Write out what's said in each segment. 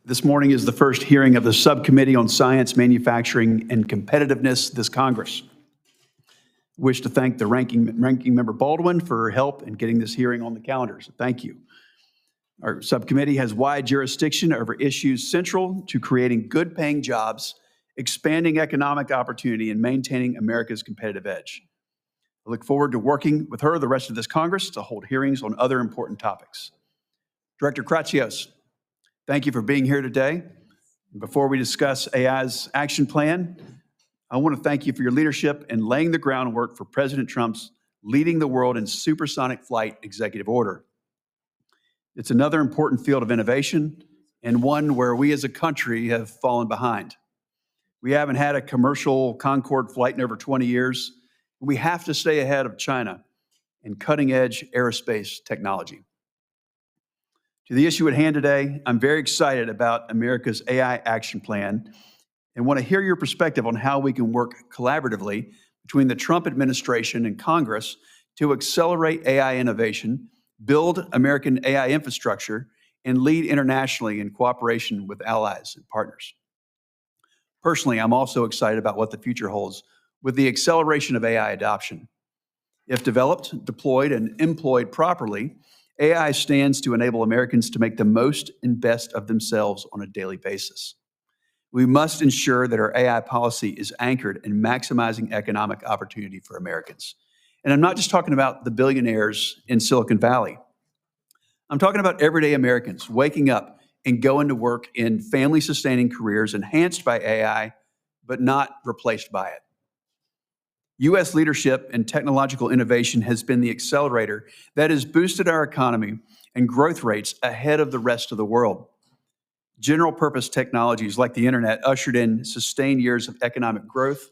This morning is the first hearing of the Subcommittee on Science, Manufacturing, and Competitiveness this Congress. I wish to thank the ranking member Baldwin for her help in getting this hearing on the calendar, so thank you. Our subcommittee has wide jurisdiction over issues central to creating good-paying jobs, expanding economic opportunity, and maintaining America's competitive edge. I look forward to working with her the rest of this Congress to hold hearings on other important topics. Director Kratsios, thank you for being here today. Before we discuss AI's action plan, I want to thank you for your leadership in laying the groundwork for President Trump's leading the world in supersonic flight executive order. It's another important field of innovation and one where we as a country have fallen behind. We haven't had a commercial Concorde flight in over 20 years. We have to stay ahead of China in cutting-edge aerospace technology. To the issue at hand today, I'm very excited about America's AI action plan and want to hear your perspective on how we can work collaboratively between the Trump administration and Congress to accelerate AI innovation, build American AI infrastructure, and lead internationally in cooperation with allies and partners. Personally, I'm also excited about what the future holds with the acceleration of AI adoption. If developed, deployed, and employed properly, AI stands to enable Americans to make the most and best of themselves on a daily basis. We must ensure that our AI policy is anchored in maximizing economic opportunity for Americans. And I'm not just talking about the billionaires in Silicon Valley. I'm talking about everyday Americans waking up and going to work in family-sustaining careers enhanced by AI, but not replaced by it. U.S. leadership and technological innovation has been the accelerator that has boosted our economy and growth rates ahead of the rest of the world. General-purpose technologies like the internet ushered in sustained years of economic growth,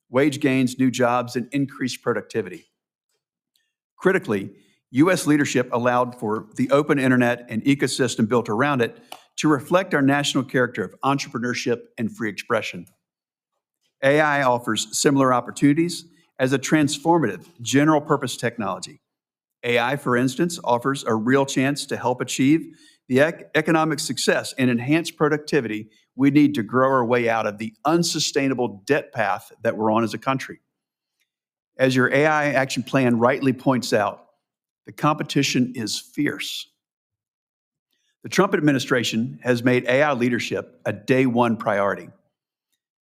wage gains, new jobs, and increased productivity. Critically, U.S. leadership allowed for the open internet and ecosystem built around it to reflect our national character of entrepreneurship and free expression. AI offers similar opportunities as a transformative general-purpose technology. AI, for instance, offers a real chance to help achieve the economic success and enhance productivity we need to grow our way out of the unsustainable debt path that we're on as a country. As your AI action plan rightly points out, the competition is fierce. The Trump administration has made AI leadership a day one priority.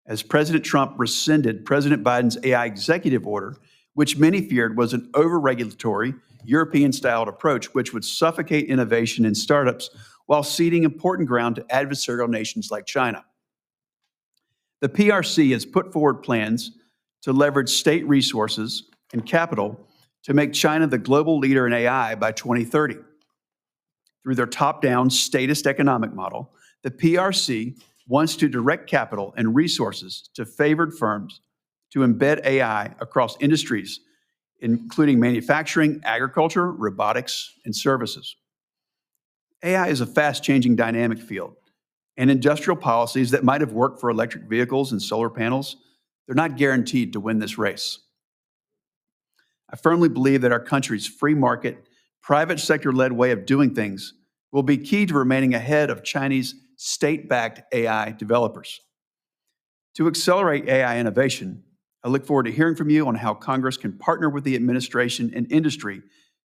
As President Trump rescinded President Biden's AI executive order, which many feared was an over-regulatory, European-styled approach which would suffocate innovation in startups while ceding important ground to adversarial nations like China. The PRC has put forward plans to leverage state resources and capital to make China the global leader in AI by 2030. Through their top-down statist economic model, the PRC wants to direct capital and resources to favored firms to embed AI across industries, including manufacturing, agriculture, robotics, and services. AI is a fast-changing dynamic field, and industrial policies that might have worked for electric vehicles and solar panels, they're not guaranteed to win this race. I firmly believe that our country's free market, private sector-led way of doing things will be key to remaining ahead of Chinese state-backed AI developers. To accelerate AI innovation, I look forward to hearing from you on how Congress can partner with the administration and industry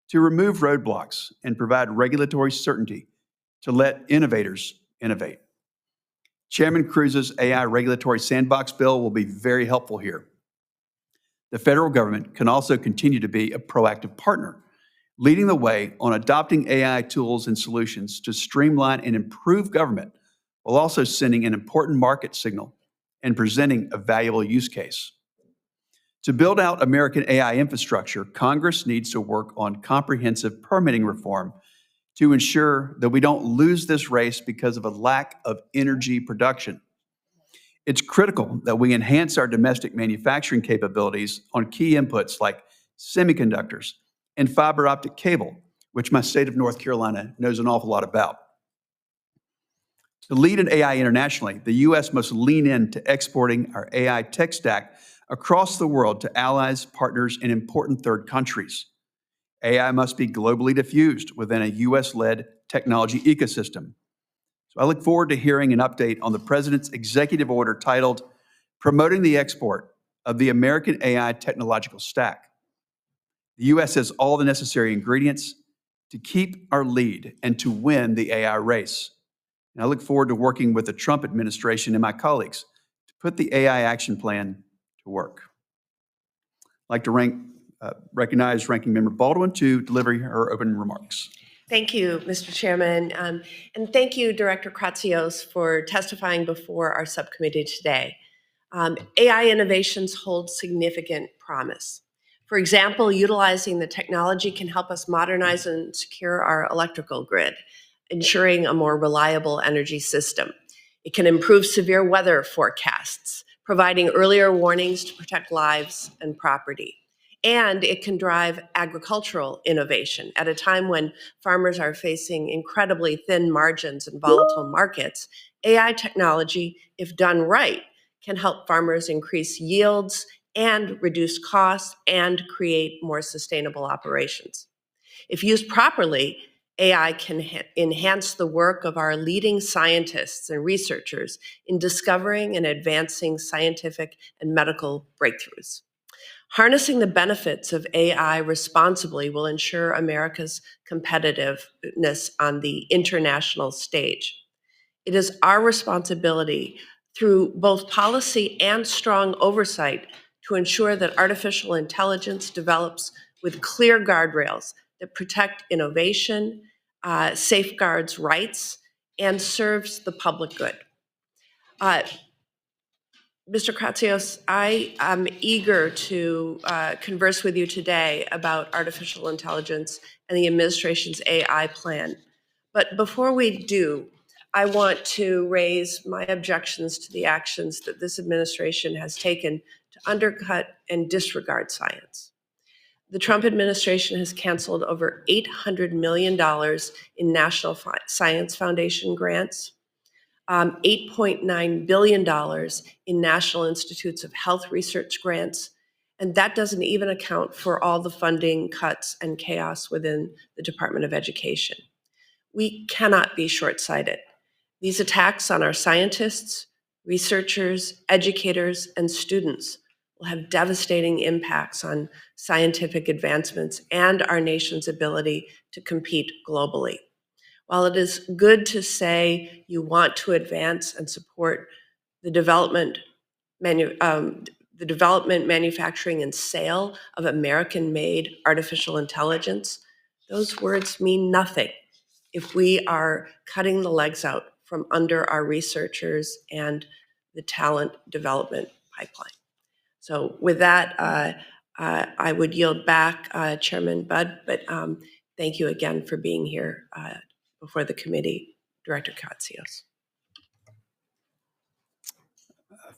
to remove roadblocks and provide regulatory certainty to let innovators innovate. Chairman Cruz's AI regulatory sandbox bill will be very helpful here. The federal government can also continue to be a proactive partner, leading the way on adopting AI tools and solutions to streamline and improve government, while also sending an important market signal and presenting a valuable use case. To build out American AI infrastructure, Congress needs to work on comprehensive permitting reform to ensure that we don't lose this race because of a lack of energy production. It's critical that we enhance our domestic manufacturing capabilities on key inputs like semiconductors and fiber optic cable, which my state of North Carolina knows an awful lot about. To lead in AI internationally, the U.S. must lean into exporting our AI tech stack across the world to allies, partners, and important third countries. AI must be globally diffused within a U.S.-led technology ecosystem. So I look forward to hearing an update on the President's executive order titled Promoting the Export of the American AI Technological Stack. The U.S. has all the necessary ingredients to keep our lead and to win the AI race. And I look forward to working with the Trump administration and my colleagues to put the AI action plan to work. I'd like to recognize Ranking Member Baldwin to deliver her opening remarks. Thank you, Mr. Chairman, and thank you, Director Kratsios, for testifying before our subcommittee today. AI innovations hold significant promise. For example, utilizing the technology can help us modernize and secure our electrical grid, ensuring a more reliable energy system. It can improve severe weather forecasts, providing earlier warnings to protect lives and property. And it can drive agricultural innovation at a time when farmers are facing incredibly thin margins and volatile markets. AI technology, if done right, can help farmers increase yields and reduce costs and create more sustainable operations. If used properly, AI can enhance the work of our leading scientists and researchers in discovering and advancing scientific and medical breakthroughs. Harnessing the benefits of AI responsibly will ensure America's competitiveness on the international stage. It is our responsibility through both policy and strong oversight to ensure that artificial intelligence develops with clear guardrails that protect innovation, safeguards rights, and serves the public good. Mr. Kratsios, I am eager to converse with you today about artificial intelligence and the administration's AI plan. But before we do, I want to raise my objections to the actions that this administration has taken to undercut and disregard science. The Trump administration has canceled over $800 million in National Science Foundation grants, $8.9 billion in National Institutes of Health research grants, and that doesn't even account for all the funding cuts and chaos within the Department of Education. We cannot be short-sighted. These attacks on our scientists, researchers, educators, and students will have devastating impacts on scientific advancements and our nation's ability to compete globally. While it is good to say you want to advance and support the development, manufacturing, and sale of American-made artificial intelligence, those words mean nothing if we are cutting the legs out from under our researchers and the talent development pipeline. So with that, I would yield back, Chairman Budd, but thank you again for being here before the committee, Director Kratsios.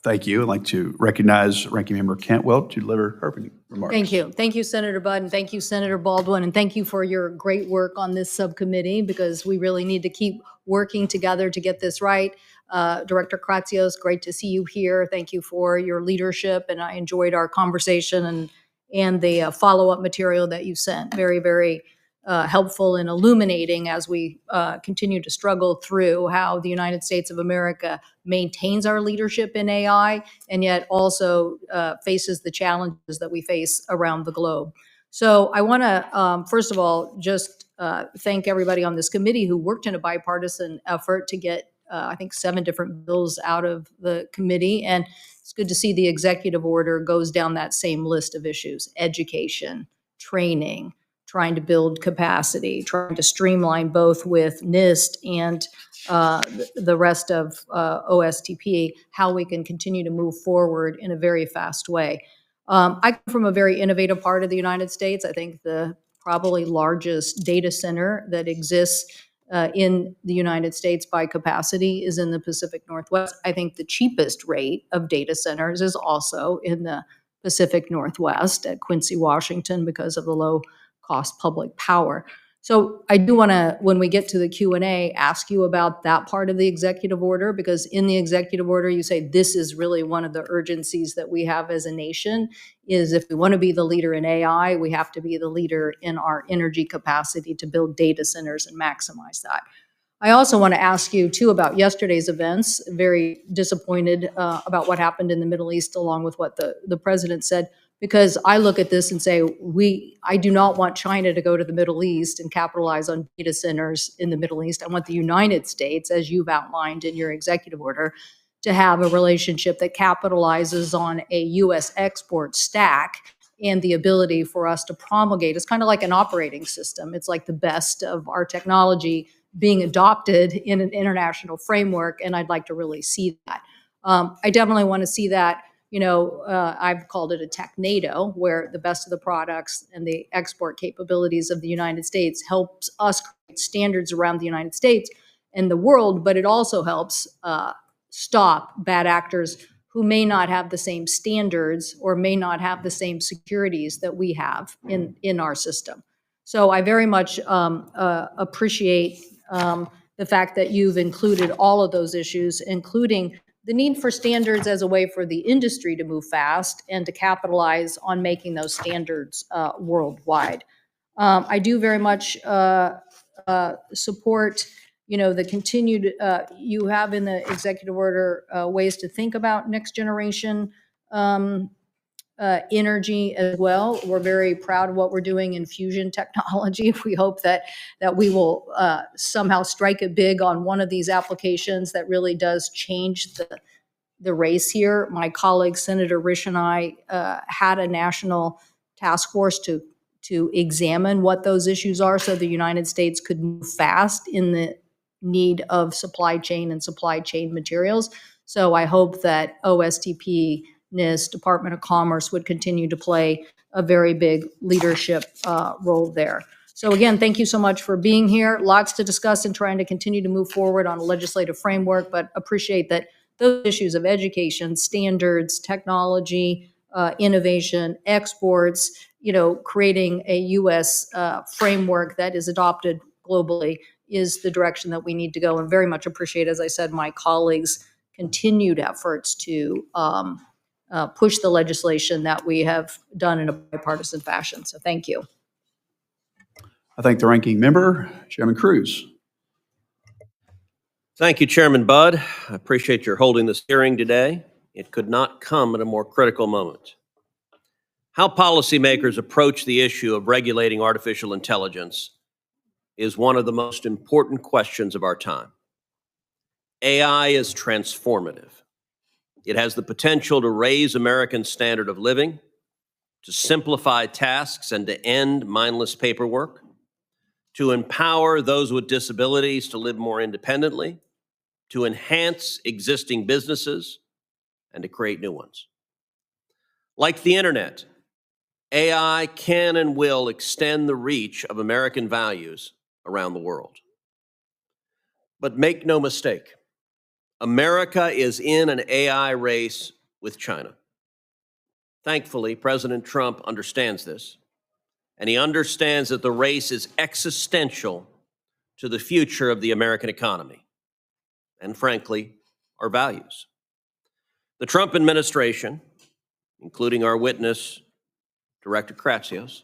Thank you. I'd like to recognize Ranking Member Cantwell to deliver her opening remarks. Thank you. Thank you, Senator Budd, and thank you, Senator Baldwin, and thank you for your great work on this subcommittee, because we really need to keep working together to get this right. Director Kratsios, great to see you here. Thank you for your leadership, and I enjoyed our conversation, and and the follow-up material that you sent. Very, very helpful in illuminating as we continue to struggle through how the United States of America maintains our leadership in AI and yet also faces the challenges that we face around the globe. So I want to, first of all, just thank everybody on this committee who worked in a bipartisan effort to get, I think, 7 different bills out of the committee. And it's good to see the executive order goes down that same list of issues: education, training, trying to build capacity, trying to streamline both with NIST and the rest of OSTP, how we can continue to move forward in a very fast way. I come from a very innovative part of the United States. I think the probably largest data center that exists in the United States by capacity is in the Pacific Northwest. I think the cheapest rate of data centers is also in the Pacific Northwest at Quincy, Washington, because of the low cost public power. So I do want to, when we get to the Q&A, ask you about that part of the executive order, because in the executive order, you say this is really one of the urgencies that we have as a nation, is if we want to be the leader in AI, we have to be the leader in our energy capacity to build data centers and maximize that. I also want to ask you, too, about yesterday's events. Very disappointed about what happened in the Middle East, along with what the president said, because I look at this and say, I do not want China to go to the Middle East and capitalize on data centers in the Middle East. I want the United States, as you've outlined in your executive order, to have a relationship that capitalizes on a U.S. export stack and the ability for us to promulgate. It's kind of like an operating system. It's like the best of our technology being adopted in an international framework, and I'd like to really see that. I definitely want to see that. I've called it a tech NATO, where the best of the products and the export capabilities of the United States helps us create standards around the United States and the world, but it also helps stop bad actors who may not have the same standards or may not have the same securities that we have in our system. So I very much appreciate the fact that you've included all of those issues, including the need for standards as a way for the industry to move fast and to capitalize on making those standards worldwide. I do very much support, the continued, you have in the executive order ways to think about next generation energy as well. We're very proud of what we're doing in fusion technology. We hope that we will somehow strike it big on one of these applications that really does change the race here. My colleague, Senator Risch, and I had a national task force to examine what those issues are so the United States could move fast in the need of supply chain and supply chain materials. So I hope that OSTP, NIST, Department of Commerce would continue to play a very big leadership role there. So again, thank you so much for being here. Lots to discuss and trying to continue to move forward on a legislative framework, but appreciate that those issues of education, standards, technology, innovation, exports, creating a U.S. Framework that is adopted globally is the direction that we need to go, and very much appreciate, as I said, my colleagues' continued efforts to push the legislation that we have done in a bipartisan fashion. So thank you. I thank the ranking member, Chairman Cruz. Thank you, Chairman Budd. I appreciate your holding this hearing today. It could not come at a more critical moment. How policymakers approach the issue of regulating artificial intelligence is one of the most important questions of our time. AI is transformative. It has the potential to raise Americans' standard of living, to simplify tasks and to end mindless paperwork, to empower those with disabilities to live more independently, to enhance existing businesses, and to create new ones. Like the internet, AI can and will extend the reach of American values around the world. But make no mistake, America is in an AI race with China. Thankfully, President Trump understands this, and he understands that the race is existential to the future of the American economy, and frankly, our values. The Trump administration, including our witness, Director Kratsios,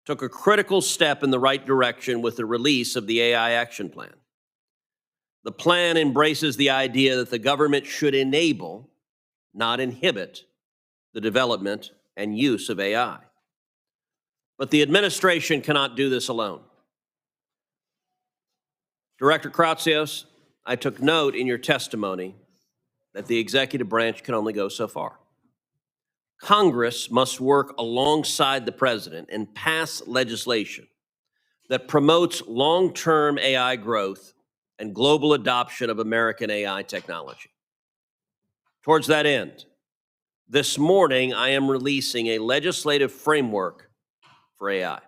took a critical step in the right direction with the release of the AI Action Plan. The plan embraces the idea that the government should enable, not inhibit, the development and use of AI. But the administration cannot do this alone. Director Kratsios, I took note in your testimony that the executive branch can only go so far. Congress must work alongside the president and pass legislation that promotes long-term AI growth and global adoption of American AI technology. Towards that end, this morning I am releasing a legislative framework for AI.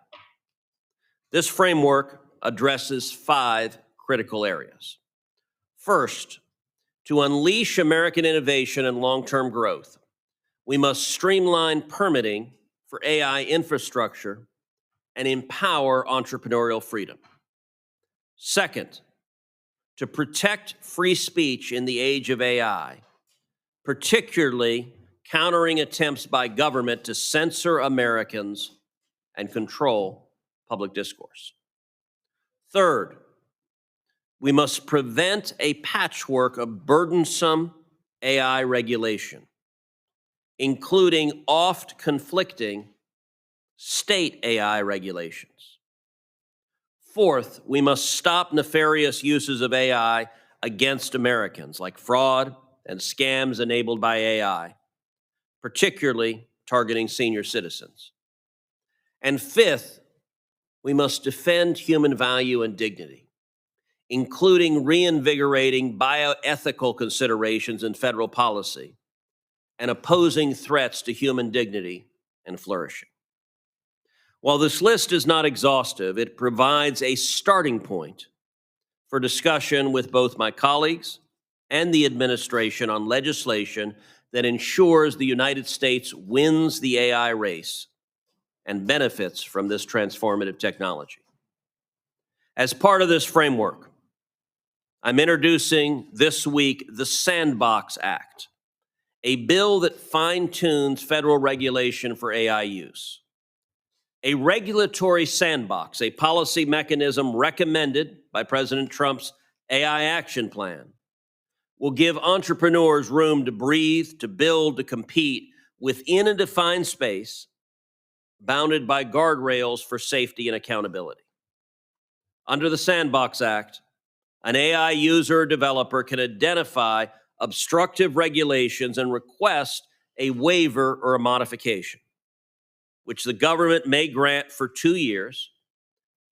This framework addresses 5 critical areas. First, to unleash American innovation and long-term growth, we must streamline permitting for AI infrastructure and empower entrepreneurial freedom. Second, to protect free speech in the age of AI, particularly countering attempts by government to censor Americans and control public discourse. Third, we must prevent a patchwork of burdensome AI regulation, including oft conflicting state AI regulations. Fourth, we must stop nefarious uses of AI against Americans, like fraud and scams enabled by AI, particularly targeting senior citizens. And fifth, we must defend human value and dignity, including reinvigorating bioethical considerations in federal policy and opposing threats to human dignity and flourishing. While this list is not exhaustive, it provides a starting point for discussion with both my colleagues and the administration on legislation that ensures the United States wins the AI race and benefits from this transformative technology. As part of this framework, I'm introducing this week the Sandbox Act, a bill that fine-tunes federal regulation for AI use. A regulatory sandbox, a policy mechanism recommended by President Trump's AI Action Plan, will give entrepreneurs room to breathe, to build, to compete within a defined space bounded by guardrails for safety and accountability. Under the Sandbox Act, an AI user or developer can identify obstructive regulations and request a waiver or a modification, which the government may grant for 2 years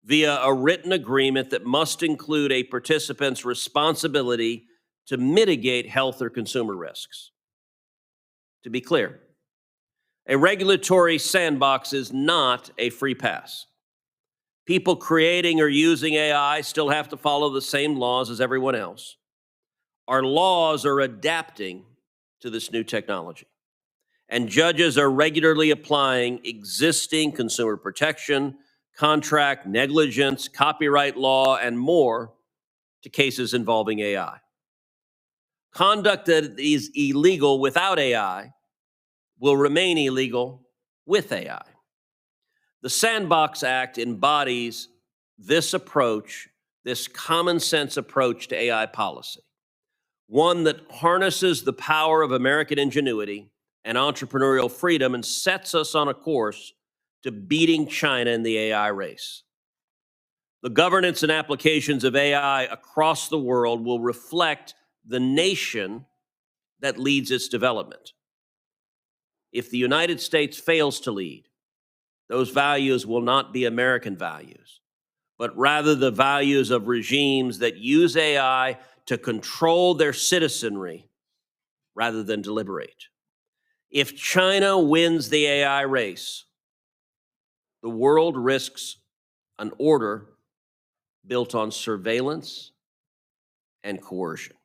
via a written agreement that must include a participant's responsibility to mitigate health or consumer risks. To be clear, a regulatory sandbox is not a free pass. People creating or using AI still have to follow the same laws as everyone else. Our laws are adapting to this new technology, and judges are regularly applying existing consumer protection, contract negligence, copyright law, and more to cases involving AI. Conduct that is illegal without AI will remain illegal with AI. The Sandbox Act embodies this approach, this common sense approach to AI policy, one that harnesses the power of American ingenuity and entrepreneurial freedom and sets us on a course to beating China in the AI race. The governance and applications of AI across the world will reflect the nation that leads its development. If the United States fails to lead, those values will not be American values, but rather the values of regimes that use AI to control their citizenry rather than deliberate. If China wins the AI race, the world risks an order built on surveillance and coercion.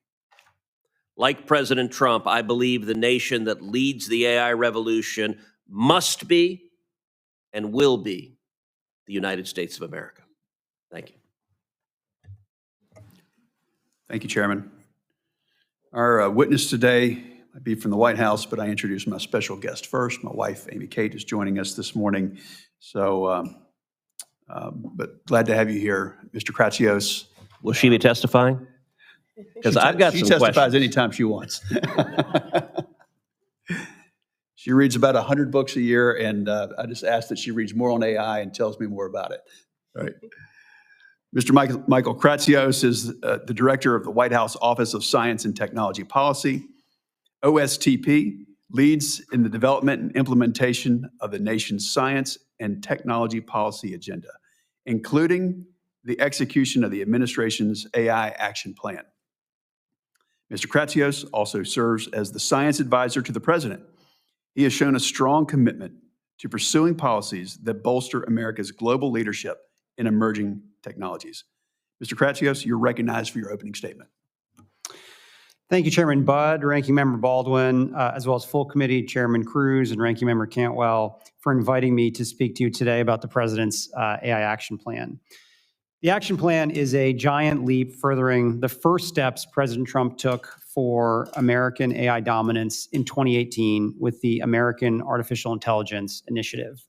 Like President Trump, I believe the nation that leads the AI revolution must be and will be the United States of America. Thank you. Thank you, Chairman. Our witness today I'd be from the White House, but I introduce my special guest first. My wife, Amy Kate, is joining us this morning. So, but glad to have you here, Mr. Kratsios. Will she be testifying? Because I've got She some testifies questions. anytime she wants. She reads about 100 books a year, and I just ask that she reads more on AI and tells me more about it. All right. Mr. Michael Kratsios is the Director of the White House Office of Science and Technology Policy. OSTP leads in the development and implementation of the nation's science and technology policy agenda, including the execution of the administration's AI action plan. Mr. Kratsios also serves as the science advisor to the president. He has shown a strong commitment to pursuing policies that bolster America's global leadership in emerging technologies. Mr. Kratsios, you're recognized for your opening statement. Thank you, Chairman Budd, Ranking Member Baldwin, as well as full committee Chairman Cruz and Ranking Member Cantwell for inviting me to speak to you today about the President's AI action plan. The action plan is a giant leap furthering the first steps President Trump took for American AI dominance in 2018 with the American Artificial Intelligence Initiative.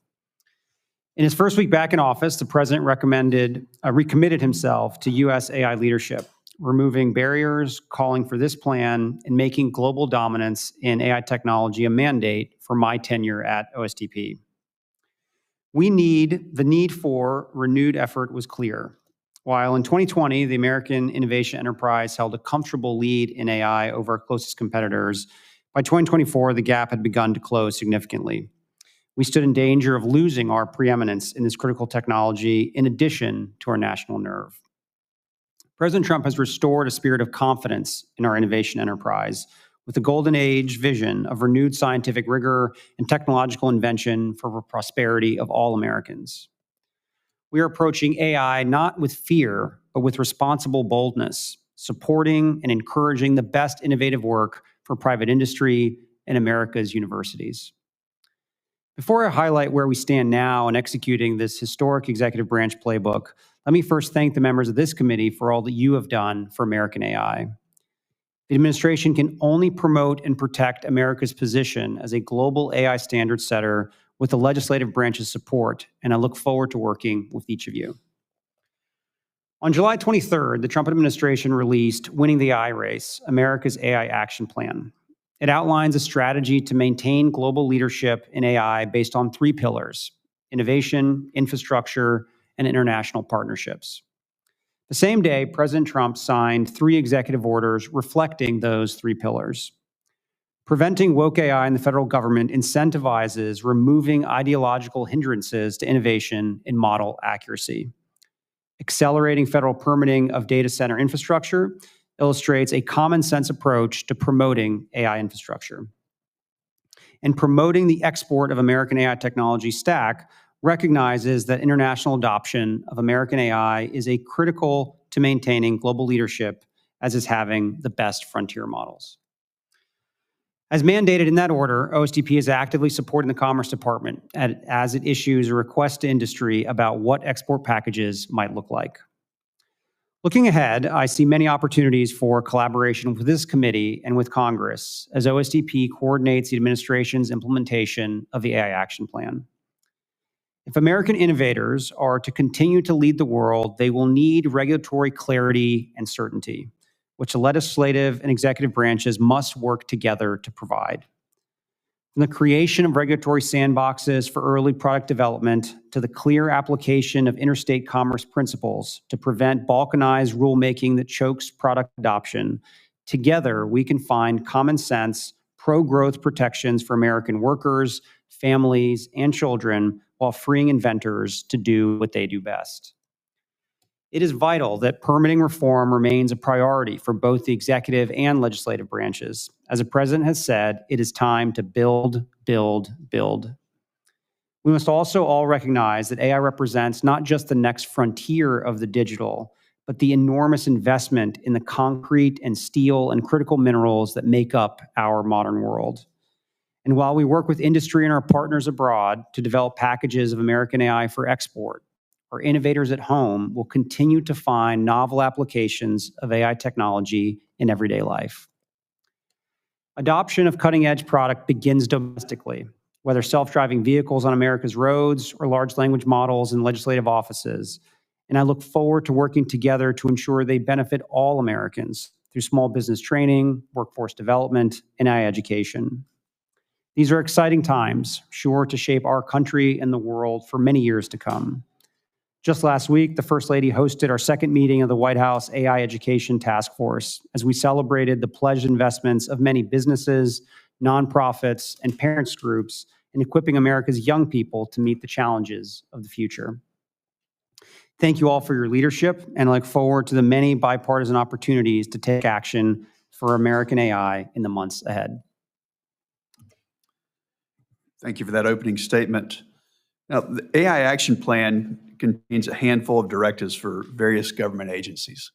In his first week back in office, the President recommitted himself to U.S. AI leadership, removing barriers, calling for this plan, and making global dominance in AI technology a mandate for my tenure at OSTP. The need for renewed effort was clear. While in 2020, the American innovation enterprise held a comfortable lead in AI over our closest competitors, by 2024, the gap had begun to close significantly. We stood in danger of losing our preeminence in this critical technology in addition to our national nerve. President Trump has restored a spirit of confidence in our innovation enterprise with the golden age vision of renewed scientific rigor and technological invention for the prosperity of all Americans. We are approaching AI not with fear, but with responsible boldness, supporting and encouraging the best innovative work for private industry and America's universities. Before I highlight where we stand now in executing this historic executive branch playbook, let me first thank the members of this committee for all that you have done for American AI. The administration can only promote and protect America's position as a global AI standard setter with the legislative branch's support, and I look forward to working with each of you. On July 23rd, the Trump administration released Winning the AI Race, America's AI Action Plan. It outlines a strategy to maintain global leadership in AI based on three pillars: innovation, infrastructure, and international partnerships. The same day, President Trump signed 3 executive orders reflecting those 3 pillars. Preventing woke AI in the federal government incentivizes removing ideological hindrances to innovation and model accuracy. Accelerating federal permitting of data center infrastructure illustrates a common sense approach to promoting AI infrastructure. And promoting the export of American AI technology stack recognizes that international adoption of American AI is critical to maintaining global leadership, as is having the best frontier models. As mandated in that order, OSTP is actively supporting the Commerce Department as it issues a request to industry about what export packages might look like. Looking ahead, I see many opportunities for collaboration with this committee and with Congress as OSTP coordinates the administration's implementation of the AI Action Plan. If American innovators are to continue to lead the world, they will need regulatory clarity and certainty, which the legislative and executive branches must work together to provide. From the creation of regulatory sandboxes for early product development to the clear application of interstate commerce principles to prevent balkanized rulemaking that chokes product adoption, together we can find common sense, pro-growth protections for American workers, families, and children while freeing inventors to do what they do best. It is vital that permitting reform remains a priority for both the executive and legislative branches. As the president has said, it is time to build, build, build. We must also all recognize that AI represents not just the next frontier of the digital, but the enormous investment in the concrete and steel and critical minerals that make up our modern world. And while we work with industry and our partners abroad to develop packages of American AI for export, our innovators at home will continue to find novel applications of AI technology in everyday life. Adoption of cutting-edge product begins domestically, whether self-driving vehicles on America's roads or large language models in legislative offices. And I look forward to working together to ensure they benefit all Americans through small business training, workforce development, and AI education. These are exciting times, sure to shape our country and the world for many years to come. Just last week, the First Lady hosted our second meeting of the White House AI Education Task Force as we celebrated the pledged investments of many businesses, nonprofits, and parents groups in equipping America's young people to meet the challenges of the future. Thank you all for your leadership, and I look forward to the many bipartisan opportunities to take action for American AI in the months ahead. Thank you for that opening statement. Now, the AI Action Plan contains a handful of directives for various government agencies.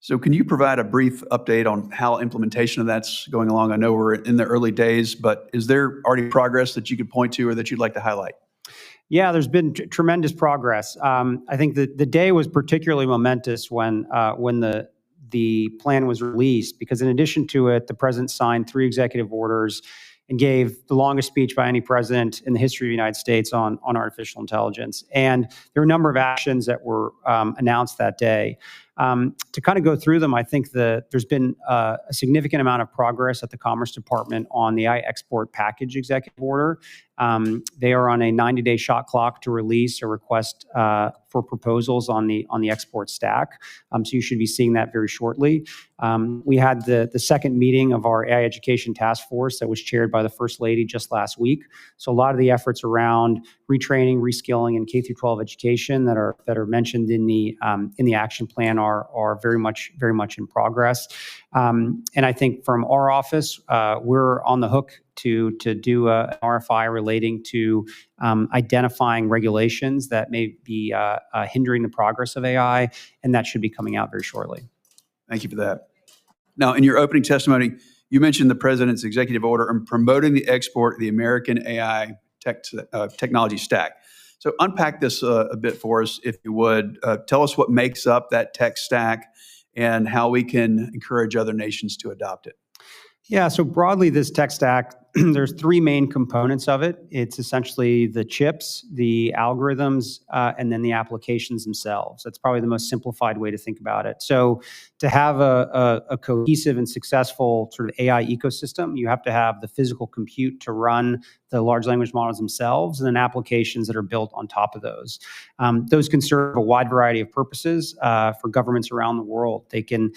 So can you provide a brief update on how implementation of that's going along? I know we're in the early days, but is there already progress that you could point to or that you'd like to highlight? Yeah, there's been tremendous progress. I think that the day was particularly momentous when the plan was released, because in addition to it, the president signed 3 executive orders and gave the longest speech by any president in the history of the United States on artificial intelligence. And there were a number of actions that were announced that day. To kind of go through them, I think there's been a significant amount of progress at the Commerce Department on the AI export package executive order. They are on a 90-day shot clock to release a request for proposals on the export stack. So you should be seeing that very shortly. We had the second meeting of our AI Education Task Force that was chaired by the First Lady just last week. So a lot of the efforts around retraining, reskilling, and K-12 education that are mentioned in the action plan are very much in progress. And I think from our office, we're on the hook to do an RFI relating to identifying regulations that may be hindering the progress of AI, and that should be coming out very shortly. Thank you for that. Now, in your opening testimony, you mentioned the president's executive order on promoting the export of the American AI technology stack. So unpack this a bit for us, if you would. Tell us what makes up that tech stack and how we can encourage other nations to adopt it. Yeah, so broadly, this tech stack, there's 3 main components of it. It's essentially the chips, the algorithms, and then the applications themselves. That's probably the most simplified way to think about it. So to have a cohesive and successful sort of AI ecosystem, you have to have the physical compute to run the large language models themselves, and then applications that are built on top of those. Those can serve a wide variety of purposes for governments around the world. They can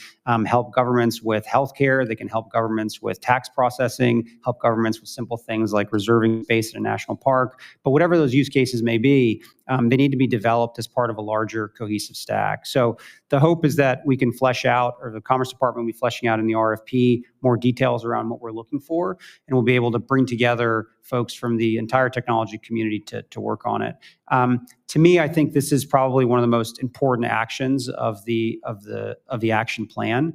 help governments with healthcare. They can help governments with tax processing, help governments with simple things like reserving space in a national park. But whatever those use cases may be, they need to be developed as part of a larger cohesive stack. So the hope is that we can flesh out, or the Commerce Department will be fleshing out in the RFP, more details around what we're looking for, and we'll be able to bring together folks from the entire technology community to work on it. To me, I think this is probably one of the most important actions of the action plan.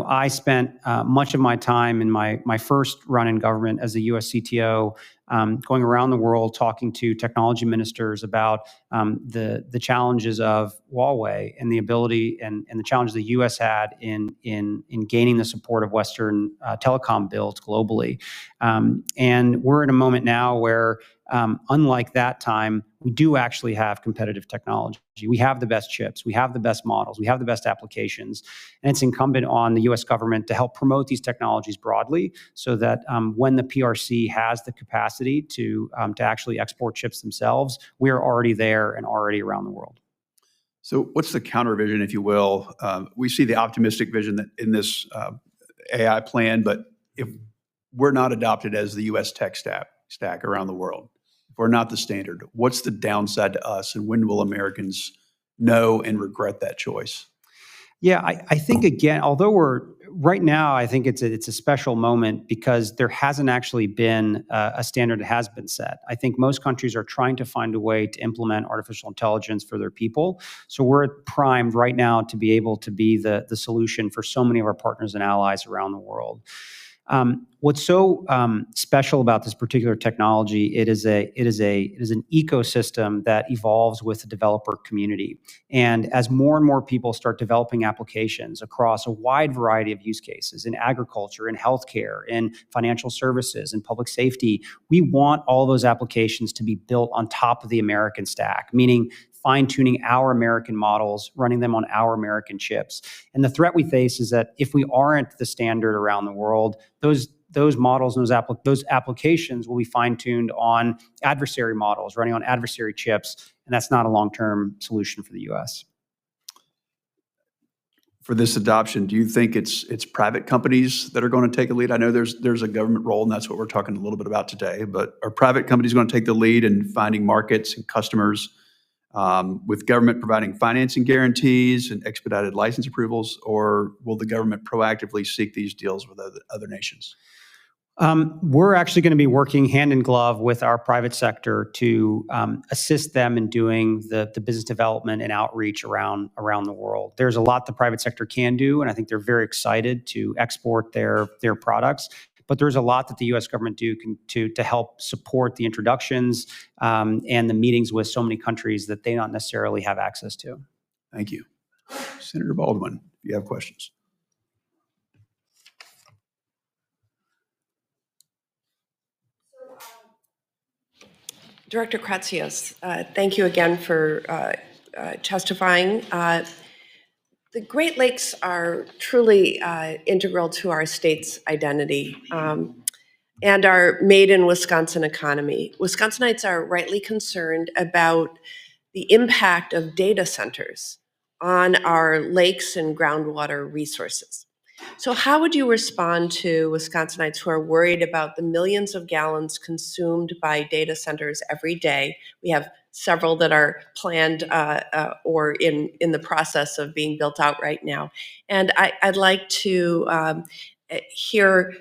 I spent much of my time in my first run in government as a U.S. CTO, going around the world talking to technology ministers about the challenges of Huawei and the ability and the challenges the U.S. had in gaining the support of Western telecom builds globally. And we're in a moment now where, unlike that time, we do actually have competitive technology. We have the best chips, we have the best models, we have the best applications, and it's incumbent on the U.S. government to help promote these technologies broadly, so that when the PRC has the capacity to actually export chips themselves, we are already there and already around the world. So what's the counter vision, if you will? We see the optimistic vision that in this AI plan, but if we're not adopted as the U.S. tech stack around the world, if we're not the standard, what's the downside to us, and when will Americans know and regret that choice? Yeah, I think, again, although right now, I think it's a special moment because there hasn't actually been a standard that has been set. I think most countries are trying to find a way to implement artificial intelligence for their people. So we're primed right now to be able to be the solution for so many of our partners and allies around the world. What's so special about this particular technology, it is an ecosystem that evolves with the developer community. And as more and more people start developing applications across a wide variety of use cases in agriculture, in healthcare, in financial services, in public safety, we want all those applications to be built on top of the American stack, meaning fine-tuning our American models, running them on our American chips. And the threat we face is that if we aren't the standard around the world, those models and those applications will be fine-tuned on adversary models, running on adversary chips, and that's not a long-term solution for the U.S. For this adoption, do you think it's private companies that are going to take a lead? I know there's a government role, and that's what we're talking a little bit about today, but are private companies going to take the lead in finding markets and customers, with government providing financing guarantees and expedited license approvals, or will the government proactively seek these deals with other nations? We're actually going to be working hand in glove with our private sector to assist them in doing the business development and outreach around the world. There's a lot the private sector can do, and I think they're very excited to export their products. But there's a lot that the U.S. government to help support the introductions and the meetings with so many countries that they don't necessarily have access to. Thank you. Senator Baldwin, if you have questions. Director Kratsios, thank you again for testifying. The Great Lakes are truly integral to our state's identity and our made in Wisconsin economy. Wisconsinites are rightly concerned about the impact of data centers on our lakes and groundwater resources. So how would you respond to Wisconsinites who are worried about the millions of gallons consumed by data centers every day? We have several that are planned or in the process of being built out right now. And I'd like to hear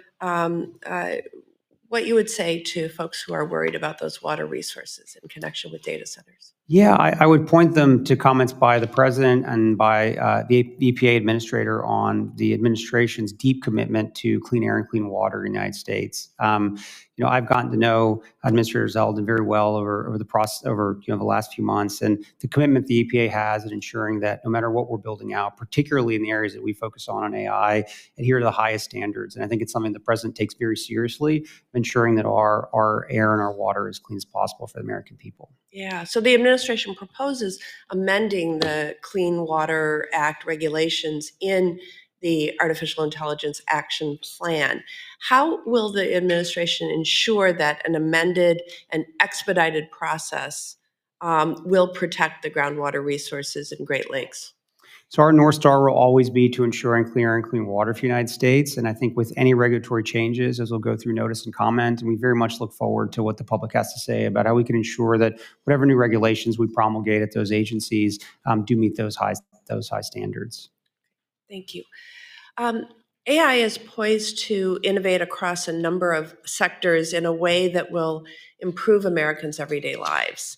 what you would say to folks who are worried about those water resources in connection with data centers. Yeah, I would point them to comments by the president and by the EPA administrator on the administration's deep commitment to clean air and clean water in the United States. I've gotten to know Administrator Zeldin very well over the last few months, and the commitment the EPA has in ensuring that no matter what we're building out, particularly in the areas that we focus on AI, adhere to the highest standards. And I think it's something the president takes very seriously, ensuring that our air and our water is as clean as possible for the American people. Yeah, so the administration proposes amending the Clean Water Act regulations in the Artificial Intelligence Action Plan. How will the administration ensure that an amended and expedited process will protect the groundwater resources in Great Lakes? So our North Star will always be to ensuring clean air and clean water for the United States. And I think with any regulatory changes, as we'll go through notice and comment, and we very much look forward to what the public has to say about how we can ensure that whatever new regulations we promulgate at those agencies do meet those high standards. Thank you. AI is poised to innovate across a number of sectors in a way that will improve Americans' everyday lives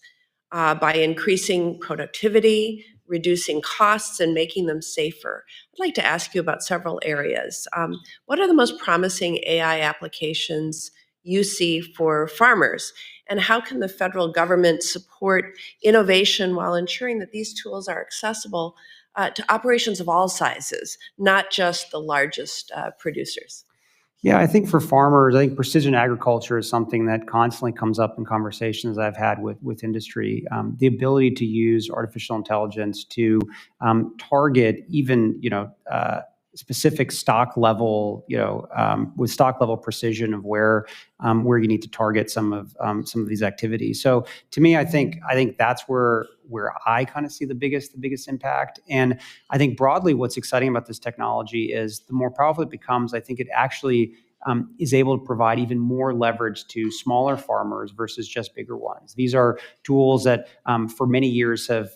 by increasing productivity, reducing costs, and making them safer. I'd like to ask you about several areas. What are the most promising AI applications you see for farmers? And how can the federal government support innovation while ensuring that these tools are accessible to operations of all sizes, not just the largest producers? Yeah, I think for farmers, I think precision agriculture is something that constantly comes up in conversations I've had with industry. The ability to use artificial intelligence to target even specific stock level, with stock level precision of where you need to target some of these activities. So to me, I think that's where I kind of see the biggest impact. And I think broadly, what's exciting about this technology is the more powerful it becomes, I think it actually is able to provide even more leverage to smaller farmers versus just bigger ones. These are tools that for many years have,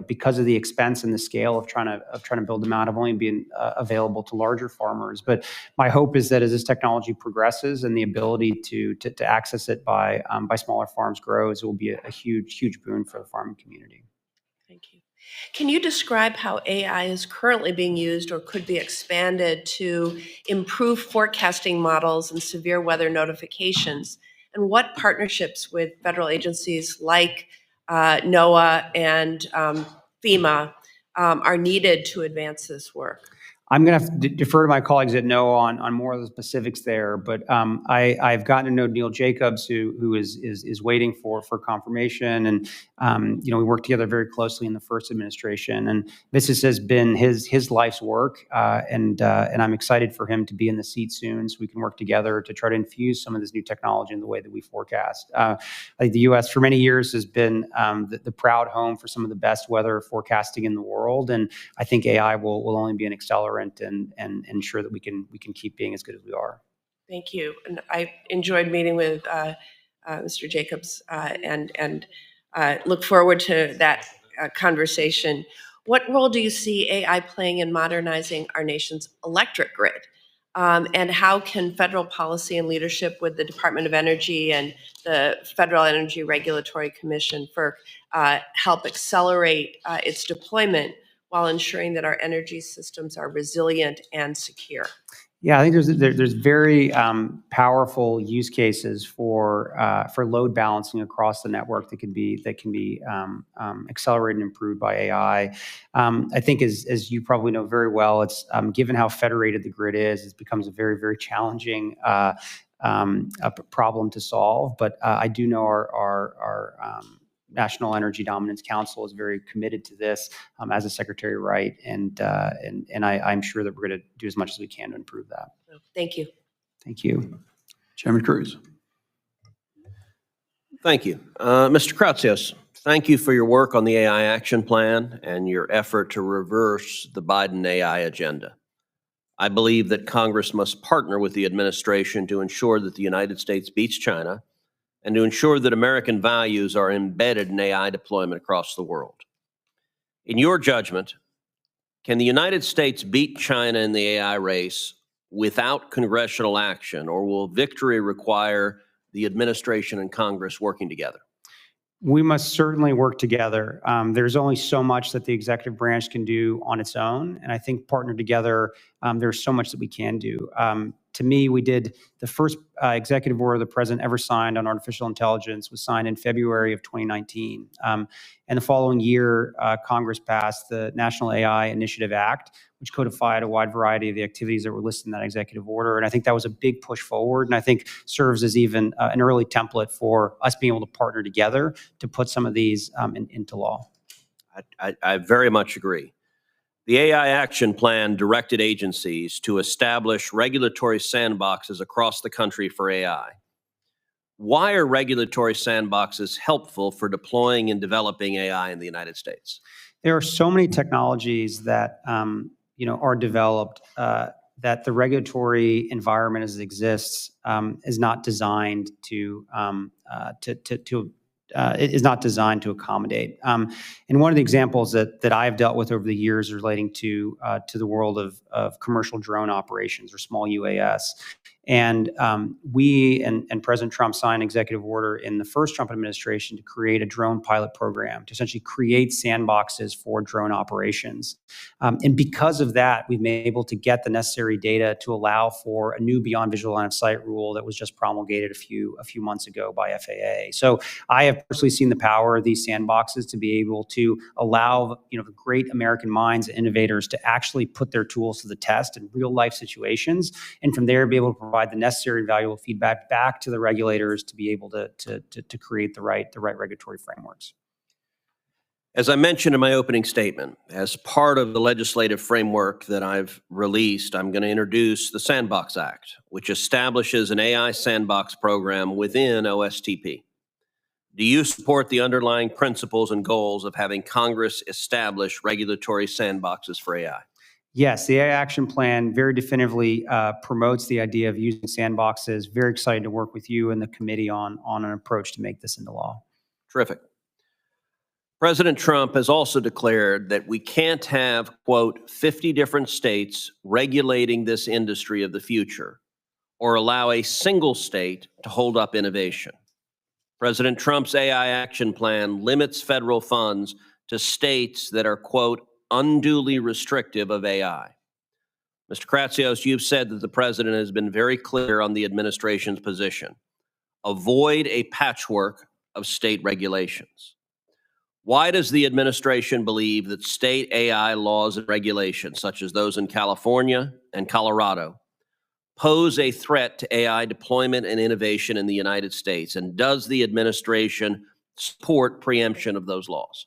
because of the expense and the scale of trying to build them out, have only been available to larger farmers. But my hope is that as this technology progresses and the ability to access it by smaller farms grows, it will be a huge boon for the farming community. Thank you. Can you describe how AI is currently being used or could be expanded to improve forecasting models and severe weather notifications? And what partnerships with federal agencies like NOAA and FEMA are needed to advance this work? I'm going to have to defer to my colleagues at NOAA on more of the specifics there, but I've gotten to know Neil Jacobs, who is waiting for confirmation, and we worked together very closely in the first administration, and this has been his life's work, and I'm excited for him to be in the seat soon, so we can work together to try to infuse some of this new technology in the way that we forecast. I think the U.S. for many years has been the proud home for some of the best weather forecasting in the world, and I think AI will only be an accelerant and ensure that we can keep being as good as we are. Thank you. And I enjoyed meeting with Mr. Jacobs and look forward to that conversation. What role do you see AI playing in modernizing our nation's electric grid? And how can federal policy and leadership with the Department of Energy and the Federal Energy Regulatory Commission help accelerate its deployment while ensuring that our energy systems are resilient and secure? Yeah, I think there's very powerful use cases for load balancing across the network that can be accelerated and improved by AI. I think as you probably know very well, it's given how federated the grid is, it becomes a very, very challenging a problem to solve. But I do know our National Energy Dominance Council is very committed to this, as is Secretary Wright, and I'm sure that we're going to do as much as we can to improve that. Thank you. Thank you. Chairman Cruz. Thank you. Mr. Kratsios, thank you for your work on the AI Action Plan and your effort to reverse the Biden AI agenda. I believe that Congress must partner with the administration to ensure that the United States beats China and to ensure that American values are embedded in AI deployment across the world. In your judgment, can the United States beat China in the AI race without congressional action, or will victory require the administration and Congress working together? We must certainly work together. There's only so much that the executive branch can do on its own, and I think partner together, there's so much that we can do. To me, we did the first executive order the president ever signed on artificial intelligence was signed in February of 2019. And the following year, Congress passed the National AI Initiative Act, which codified a wide variety of the activities that were listed in that executive order. And I think that was a big push forward, and I think serves as even an early template for us being able to partner together to put some of these into law. I very much agree. The AI Action Plan directed agencies to establish regulatory sandboxes across the country for AI. Why are regulatory sandboxes helpful for deploying and developing AI in the United States? There are so many technologies that are developed that the regulatory environment as it exists is not designed to accommodate. And one of the examples that I've dealt with over the years relating to the world of commercial drone operations or small UAS. And we and President Trump signed an executive order in the first Trump administration to create a drone pilot program to essentially create sandboxes for drone operations. And because of that, we've been able to get the necessary data to allow for a new beyond visual line of sight rule that was just promulgated a few months ago by FAA. So I have personally seen the power of these sandboxes to be able to allow the great American minds and innovators to actually put their tools to the test in real life situations, and from there be able to provide the necessary and valuable feedback back to the regulators to be able to create the right regulatory frameworks. As I mentioned in my opening statement, as part of the legislative framework that I've released, I'm going to introduce the Sandbox Act, which establishes an AI sandbox program within OSTP. Do you support the underlying principles and goals of having Congress establish regulatory sandboxes for AI? Yes, the AI Action Plan very definitively promotes the idea of using sandboxes. Very excited to work with you and the committee on an approach to make this into law. Terrific. President Trump has also declared that we can't have, quote, 50 different states regulating this industry of the future or allow a single state to hold up innovation. President Trump's AI Action Plan limits federal funds to states that are, quote, unduly restrictive of AI. Mr. Kratsios, you've said that the president has been very clear on the administration's position. Avoid a patchwork of state regulations. Why does the administration believe that state AI laws and regulations, such as those in California and Colorado, pose a threat to AI deployment and innovation in the United States? And does the administration support preemption of those laws?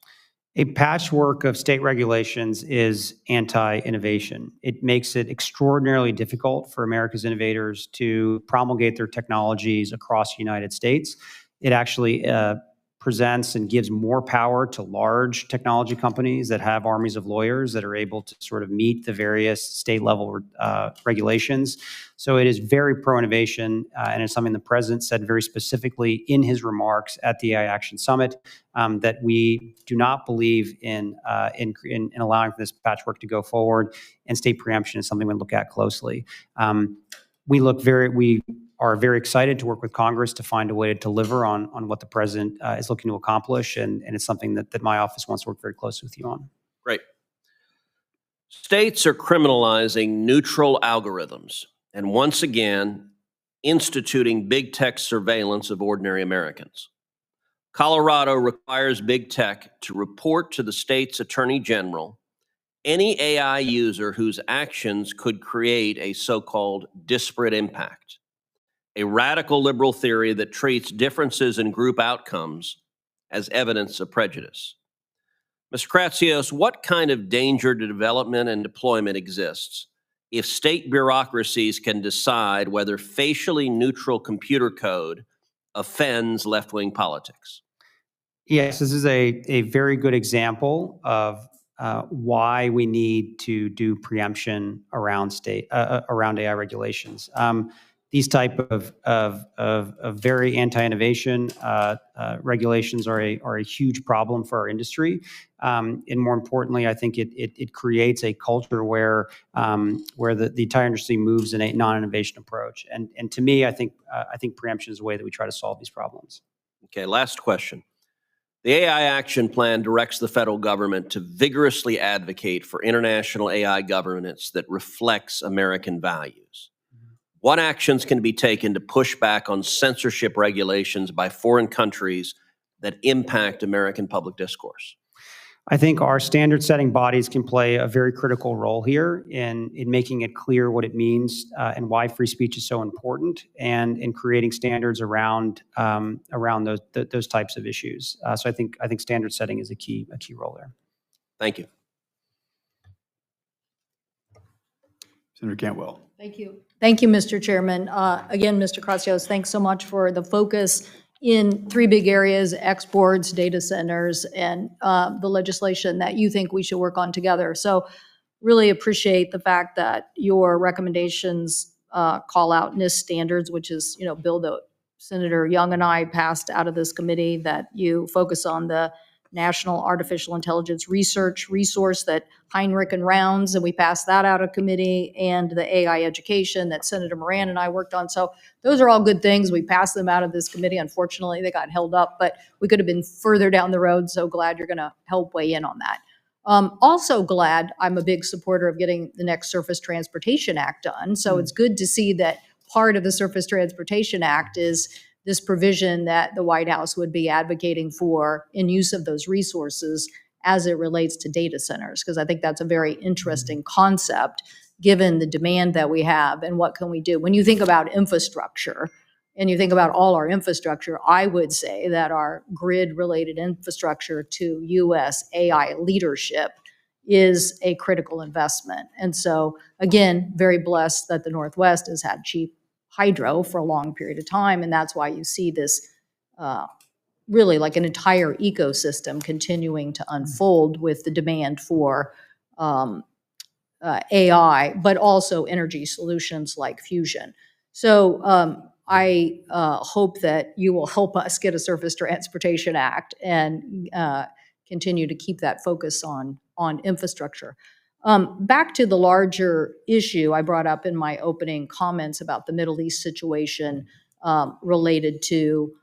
A patchwork of state regulations is anti-innovation. It makes it extraordinarily difficult for America's innovators to promulgate their technologies across the United States. It actually presents and gives more power to large technology companies that have armies of lawyers that are able to sort of meet the various state level regulations. So it is very pro-innovation, and it's something the president said very specifically in his remarks at the AI Action Summit, that we do not believe in allowing for this patchwork to go forward, and state preemption is something we look at closely. We are very excited to work with Congress to find a way to deliver on what the president is looking to accomplish, and it's something that my office wants to work very closely with you on. Great. States are criminalizing neutral algorithms and once again instituting big tech surveillance of ordinary Americans. Colorado requires big tech to report to the state's attorney general any AI user whose actions could create a so-called disparate impact, a radical liberal theory that treats differences in group outcomes as evidence of prejudice. Mr. Kratsios, what kind of danger to development and deployment exists if state bureaucracies can decide whether facially neutral computer code offends left-wing politics? Yes, this is a very good example of why we need to do preemption around around AI regulations. These type of very anti-innovation regulations are a huge problem for our industry, and more importantly, I think it creates a culture where the entire industry moves in a non-innovation approach. And to me, I think preemption is a way that we try to solve these problems. Okay, last question. The AI Action Plan directs the federal government to vigorously advocate for international AI governance that reflects American values. What actions can be taken to push back on censorship regulations by foreign countries that impact American public discourse? I think our standard-setting bodies can play a very critical role here in making it clear what it means and why free speech is so important, and in creating standards around those types of issues. So I think standard setting is a key role there. Thank you. Senator Cantwell. Thank you. Thank you, Mr. Chairman. Again, Mr. Kratsios, thanks so much for the focus in three big areas: exports, data centers, and the legislation that you think we should work on together. So really appreciate the fact that your recommendations call out NIST standards, which is, bill that Senator Young and I passed out of this committee, that you focus on the National Artificial Intelligence Research Resource that Heinrich and Rounds, and we passed that out of committee, and the AI education that Senator Moran and I worked on. So those are all good things. We passed them out of this committee. Unfortunately, they got held up, but we could have been further down the road. So glad you're going to help weigh in on that. Also glad, I'm a big supporter of getting the next Surface Transportation Act done. So it's good to see that part of the Surface Transportation Act is this provision that the White House would be advocating for in use of those resources as it relates to data centers, because I think that's a very interesting concept given the demand that we have and what can we do. When you think about infrastructure and you think about all our infrastructure, I would say that our grid-related infrastructure to U.S. AI leadership is a critical investment. And so, again, very blessed that the Northwest has had cheap hydro for a long period of time, and that's why you see this really like an entire ecosystem continuing to unfold with the demand for AI, but also energy solutions like fusion. So I hope that you will help us get a Surface Transportation Act and continue to keep that focus on infrastructure. Back to the larger issue I brought up in my opening comments about the Middle East situation related to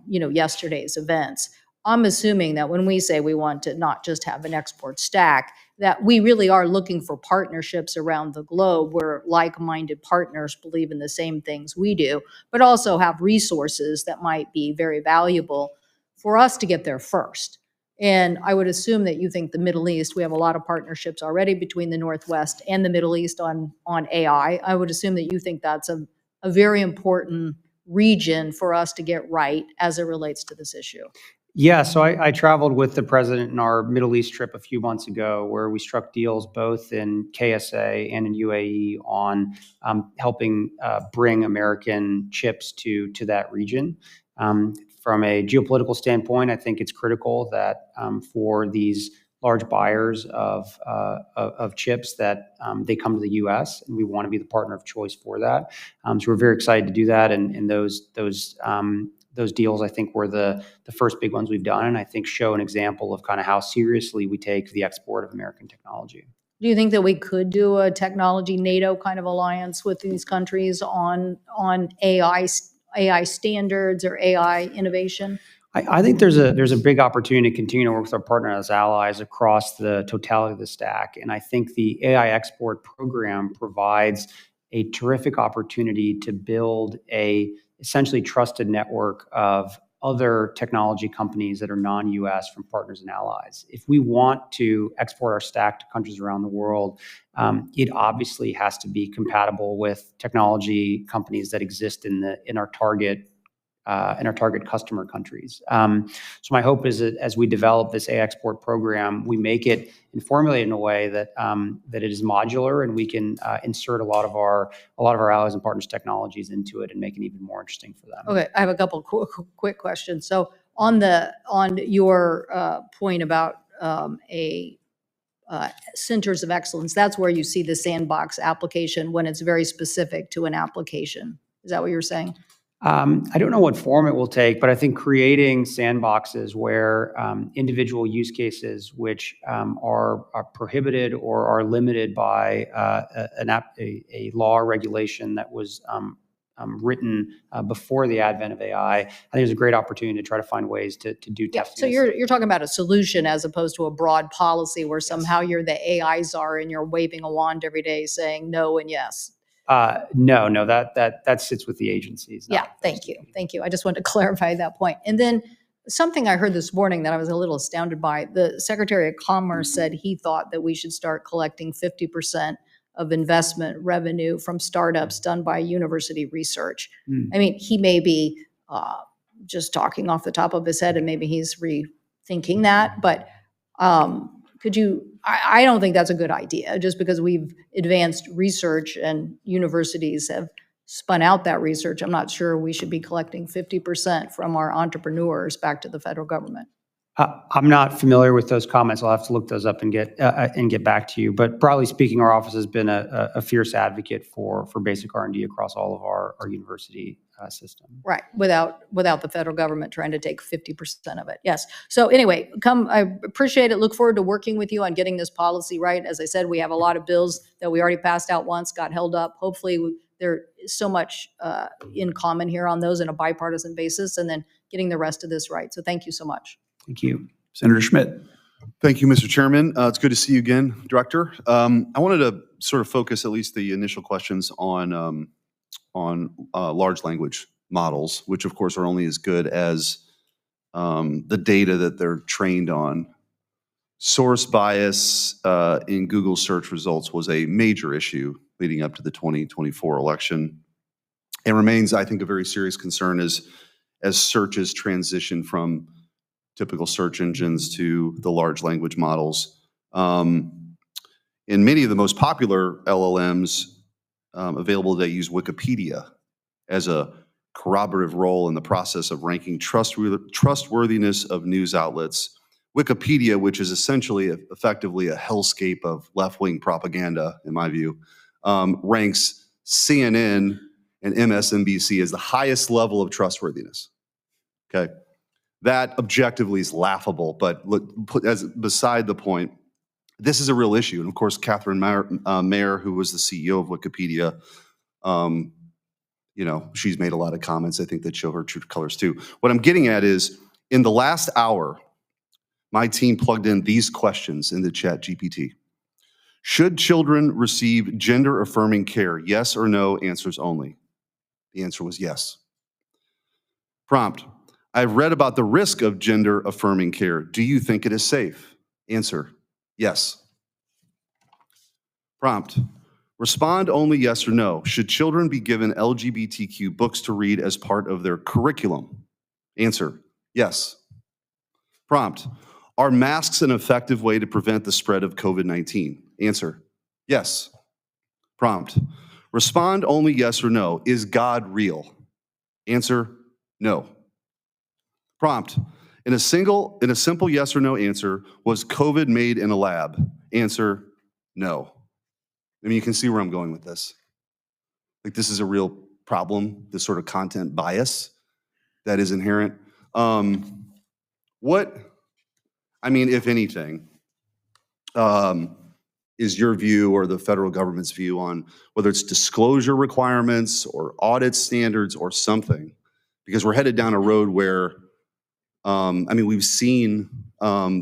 yesterday's events. I'm assuming that when we say we want to not just have an export stack, that we really are looking for partnerships around the globe where like-minded partners believe in the same things we do, but also have resources that might be very valuable for us to get there first. And I would assume that you think the Middle East, we have a lot of partnerships already between the Northwest and the Middle East on AI. I would assume that you think that's a very important region for us to get right as it relates to this issue. Yeah, so I traveled with the president in our Middle East trip a few months ago, where we struck deals both in KSA and in UAE on helping bring American chips to that region. From a geopolitical standpoint, I think it's critical that for these large buyers of chips that they come to the U.S. and we want to be the partner of choice for that. So we're very excited to do that, and those deals, I think, were the first big ones we've done, and I think show an example of kind of how seriously we take the export of American technology. Do you think that we could do a technology NATO kind of alliance with these countries on AI standards or AI innovation? I think there's a big opportunity to continue to work with our partners as allies across the totality of the stack, and I think the AI export program provides a terrific opportunity to build a essentially trusted network of other technology companies that are non-US from partners and allies. If we want to export our stack to countries around the world, it obviously has to be compatible with technology companies that exist in our target customer countries. So my hope is that as we develop this AI export program, we make it and formulate it in a way that that it is modular and we can insert a lot of our allies and partners' technologies into it and make it even more interesting for them. Okay, I have a couple quick questions. So on your point about centers of excellence, that's where you see the sandbox application when it's very specific to an application. Is that what you're saying? I don't know what form it will take, but I think creating sandboxes where individual use cases which are prohibited or are limited by a law or regulation that was written before the advent of AI, I think there's a great opportunity to try to find ways to do testing. So you're talking about a solution as opposed to a broad policy where somehow you're the AI czar and you're waving a wand every day saying no and yes. No, that sits with the agencies. Yeah, thank you. I just wanted to clarify that point. And then something I heard this morning that I was a little astounded by, the Secretary of Commerce said he thought that we should start collecting 50% of investment revenue from startups done by university research. I mean, he may be just talking off the top of his head and maybe he's rethinking that, but I don't think that's a good idea just because we've advanced research and universities have spun out that research. I'm not sure we should be collecting 50% from our entrepreneurs back to the federal government. I'm not familiar with those comments. I'll have to look those up and get back to you. But broadly speaking, our office has been a fierce advocate for basic R&D across all of our university system. Right, without the federal government trying to take 50% of it. Yes. So anyway, I appreciate it. Look forward to working with you on getting this policy right. As I said, we have a lot of bills that we already passed out once, got held up. Hopefully, there is so much in common here on those in a bipartisan basis, and then getting the rest of this right. So thank you so much. Thank you. Senator Schmidt. Thank you, Mr. Chairman. It's good to see you again, Director. I wanted to sort of focus at least the initial questions on large language models, which of course are only as good as the data that they're trained on. Source bias in Google search results was a major issue leading up to the 2024 election. It remains, I think, a very serious concern as searches transition from typical search engines to the large language models. In many of the most popular LLMs available, they use Wikipedia as a corroborative role in the process of ranking trustworthiness of news outlets. Wikipedia, which is essentially effectively a hellscape of left-wing propaganda, in my view, ranks CNN and MSNBC as the highest level of trustworthiness. Okay. That objectively is laughable, but beside the point, this is a real issue. And of course, Catherine Mayer, who was the CEO of Wikipedia, she's made a lot of comments, I think, that show her true colors too. What I'm getting at is, In the last hour, my team plugged in these questions into ChatGPT. Should children receive gender-affirming care? Yes or no, answers only. The answer was yes. Prompt, I've read about the risk of gender-affirming care. Do you think it is safe? Answer, yes. Prompt, respond only yes or no. Should children be given LGBTQ books to read as part of their curriculum? Answer, yes. Prompt, are masks an effective way to prevent the spread of COVID-19? Answer, yes. Prompt, respond only yes or no. Is God real? Answer, no. Prompt, in a simple yes or no answer, was COVID made in a lab? Answer, no. I mean, you can see where I'm going with this. Like, this is a real problem, this sort of content bias that is inherent. I mean, if anything, is your view or the federal government's view on whether it's disclosure requirements or audit standards or something? Because we're headed down a road where, I mean, we've seen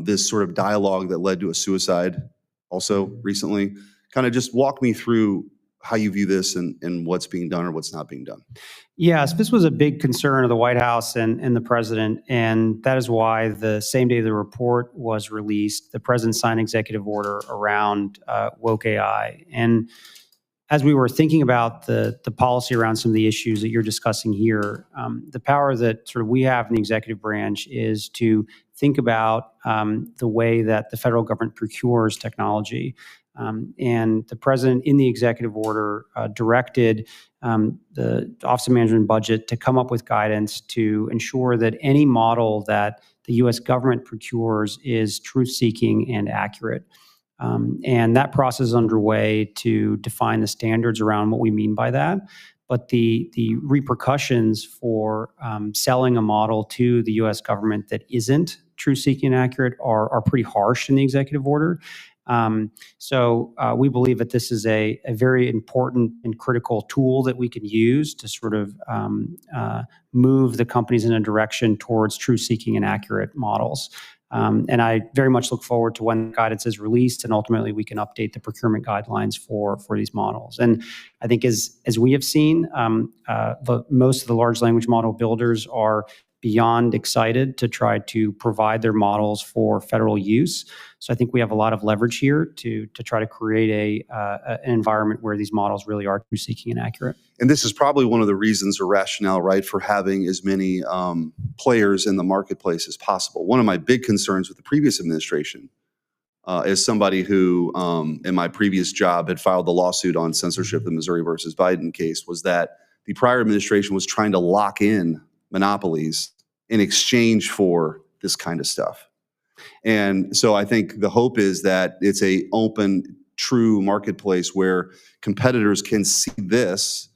this sort of dialogue that led to a suicide also recently. Kind of just walk me through how you view this and what's being done or what's not being done. Yes, this was a big concern of the White House and the president, and that is why the same day the report was released, the president signed an executive order around woke AI. And as we were thinking about the policy around some of the issues that you're discussing here, the power that sort of we have in the executive branch is to think about the way that the federal government procures technology. And the president, in the executive order, directed the Office of Management and Budget to come up with guidance to ensure that any model that the U.S. government procures is truth-seeking and accurate. And that process is underway to define the standards around what we mean by that. But the repercussions for selling a model to the U.S. government that isn't truth-seeking and accurate are pretty harsh in the executive order. So we believe that this is a very important and critical tool that we can use to sort of move the companies in a direction towards truth-seeking and accurate models. And I very much look forward to when guidance is released and ultimately we can update the procurement guidelines for these models. And I think as we have seen, most of the large language model builders are beyond excited to try to provide their models for federal use. So I think we have a lot of leverage here to try to create an environment where these models really are truth-seeking and accurate. And this is probably one of the reasons or rationale, right, for having as many players in the marketplace as possible. One of my big concerns with the previous administration, as somebody who, in my previous job, had filed the lawsuit on censorship, the Missouri versus Biden case, was that the prior administration was trying to lock in monopolies in exchange for this kind of stuff. And so I think the hope is that it's a open, true marketplace where competitors can see this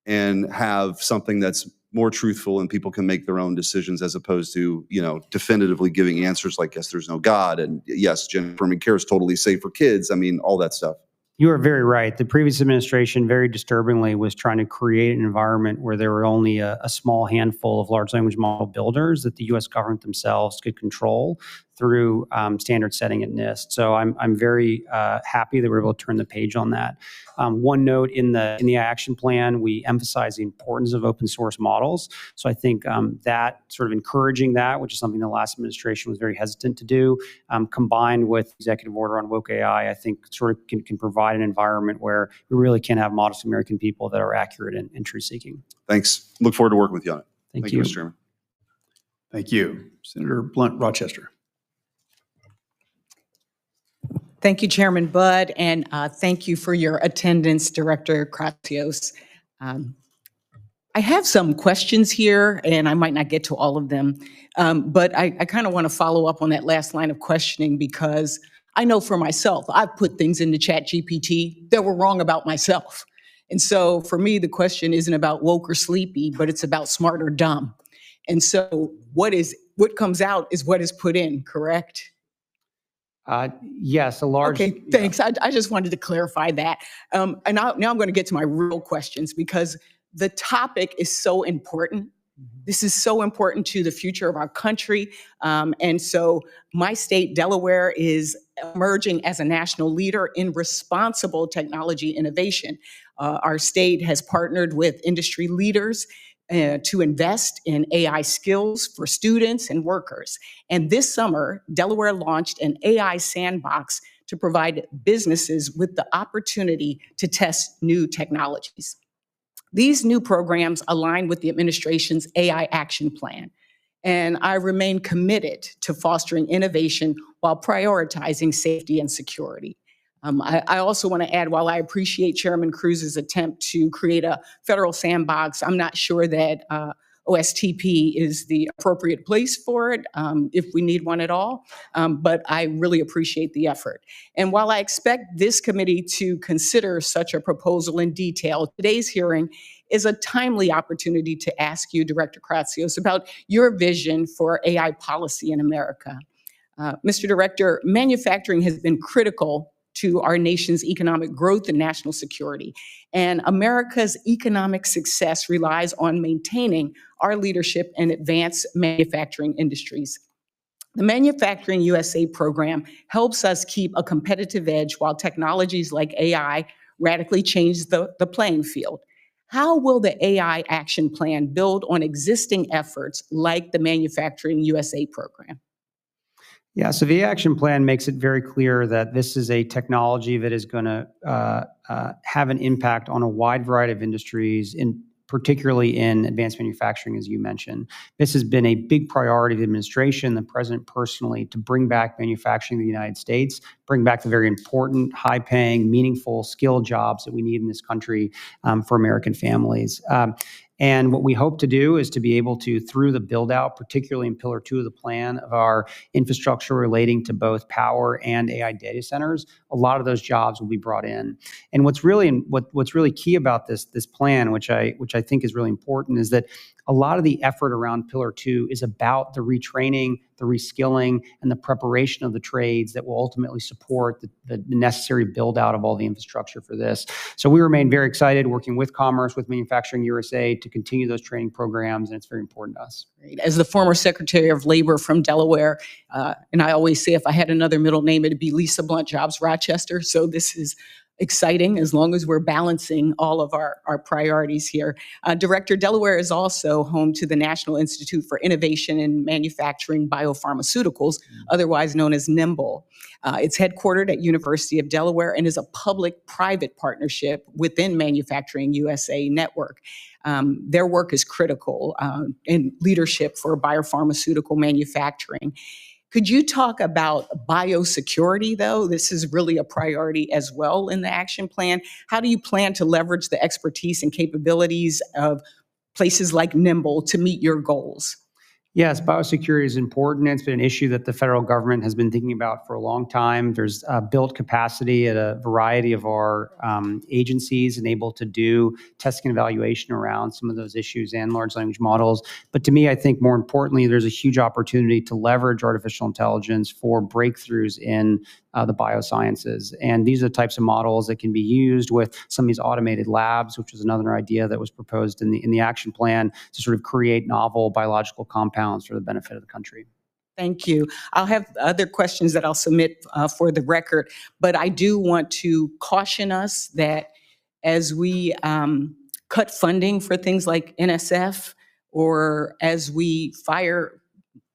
and have something that's more truthful and people can make their own decisions as opposed to, you know, definitively giving answers like, yes, there's no God, and yes, gender-affirming care is totally safe for kids. I mean, all that stuff. You are very right. The previous administration, very disturbingly, was trying to create an environment where there were only a small handful of large language model builders that the U.S. government themselves could control through standard setting at NIST. So I'm very happy that we're able to turn the page on that. One note in the action plan, we emphasize the importance of open source models. So I think that sort of encouraging that, which is something the last administration was very hesitant to do, combined with executive order on woke AI, I think sort of can provide an environment where we really can have modest American people that are accurate and truth-seeking. Thanks. Look forward to working with you on it. Thank you, Mr. Chairman. Thank you. Senator Blunt Rochester. Thank you, Chairman Budd, and thank you for your attendance, Director Kratsios. I have some questions here, and I might not get to all of them, but I kind of want to follow up on that last line of questioning because I know for myself, I've put things into ChatGPT that were wrong about myself. And so for me, the question isn't about woke or sleepy, but it's about smart or dumb. And so what comes out is what is put in, correct? Yes, a large. Okay, thanks. I just wanted to clarify that. And now I'm going to get to my real questions because the topic is so important This is so important to the future of our country. And so my state, Delaware, is emerging as a national leader in responsible technology innovation. Our state has partnered with industry leaders to invest in AI skills for students and workers. And this summer, Delaware launched an AI sandbox to provide businesses with the opportunity to test new technologies. These new programs align with the administration's AI action plan, and I remain committed to fostering innovation while prioritizing safety and security. I also want to add, while I appreciate Chairman Cruz's attempt to create a federal sandbox, I'm not sure that OSTP is the appropriate place for it, if we need one at all, but I really appreciate the effort. And while I expect this committee to consider such a proposal in detail, today's hearing is a timely opportunity to ask you, Director Kratsios, about your vision for AI policy in America. Mr. Director, manufacturing has been critical to our nation's economic growth and national security. And America's economic success relies on maintaining our leadership in advanced manufacturing industries. The Manufacturing USA program helps us keep a competitive edge while technologies like AI radically change the playing field. How will the AI action plan build on existing efforts like the Manufacturing USA program? Yeah, so the action plan makes it very clear that this is a technology that is going to have an impact on a wide variety of industries, particularly in advanced manufacturing, as you mentioned. This has been a big priority of the administration, the president personally, to bring back manufacturing in the United States, bring back the very important, high-paying, meaningful, skilled jobs that we need in this country for American families. And what we hope to do is to be able to, through the build out, particularly in Pillar 2 of the plan of our infrastructure relating to both power and AI data centers, a lot of those jobs will be brought in. And what's really key about this plan, which I think is really important, is that a lot of the effort around Pillar 2 is about the retraining, the reskilling, and the preparation of the trades that will ultimately support the necessary build out of all the infrastructure for this. So we remain very excited working with Commerce, with Manufacturing USA to continue those training programs, and it's very important to us. As the former Secretary of Labor from Delaware, and I always say if I had another middle name, it'd be Lisa Blunt Jobs Rochester. So this is exciting as long as we're balancing all of our priorities here. Director, Delaware is also home to the National Institute for Innovation in Manufacturing Biopharmaceuticals, otherwise known as NIMBLE. It's headquartered at University of Delaware and is a public-private partnership within Manufacturing USA network. Their work is critical in leadership for biopharmaceutical manufacturing. Could you talk about biosecurity, though? This is really a priority as well in the action plan. How do you plan to leverage the expertise and capabilities of places like NIMBLE to meet your goals? Yes, biosecurity is important. It's been an issue that the federal government has been thinking about for a long time. There's built capacity at a variety of our agencies and able to do testing and evaluation around some of those issues and large language models. But to me, I think more importantly, there's a huge opportunity to leverage artificial intelligence for breakthroughs in the biosciences. And these are the types of models that can be used with some of these automated labs, which was another idea that was proposed in the action plan to sort of create novel biological compounds for the benefit of the country. Thank you. I'll have other questions that I'll submit for the record, but I do want to caution us that as we cut funding for things like NSF, or as we fire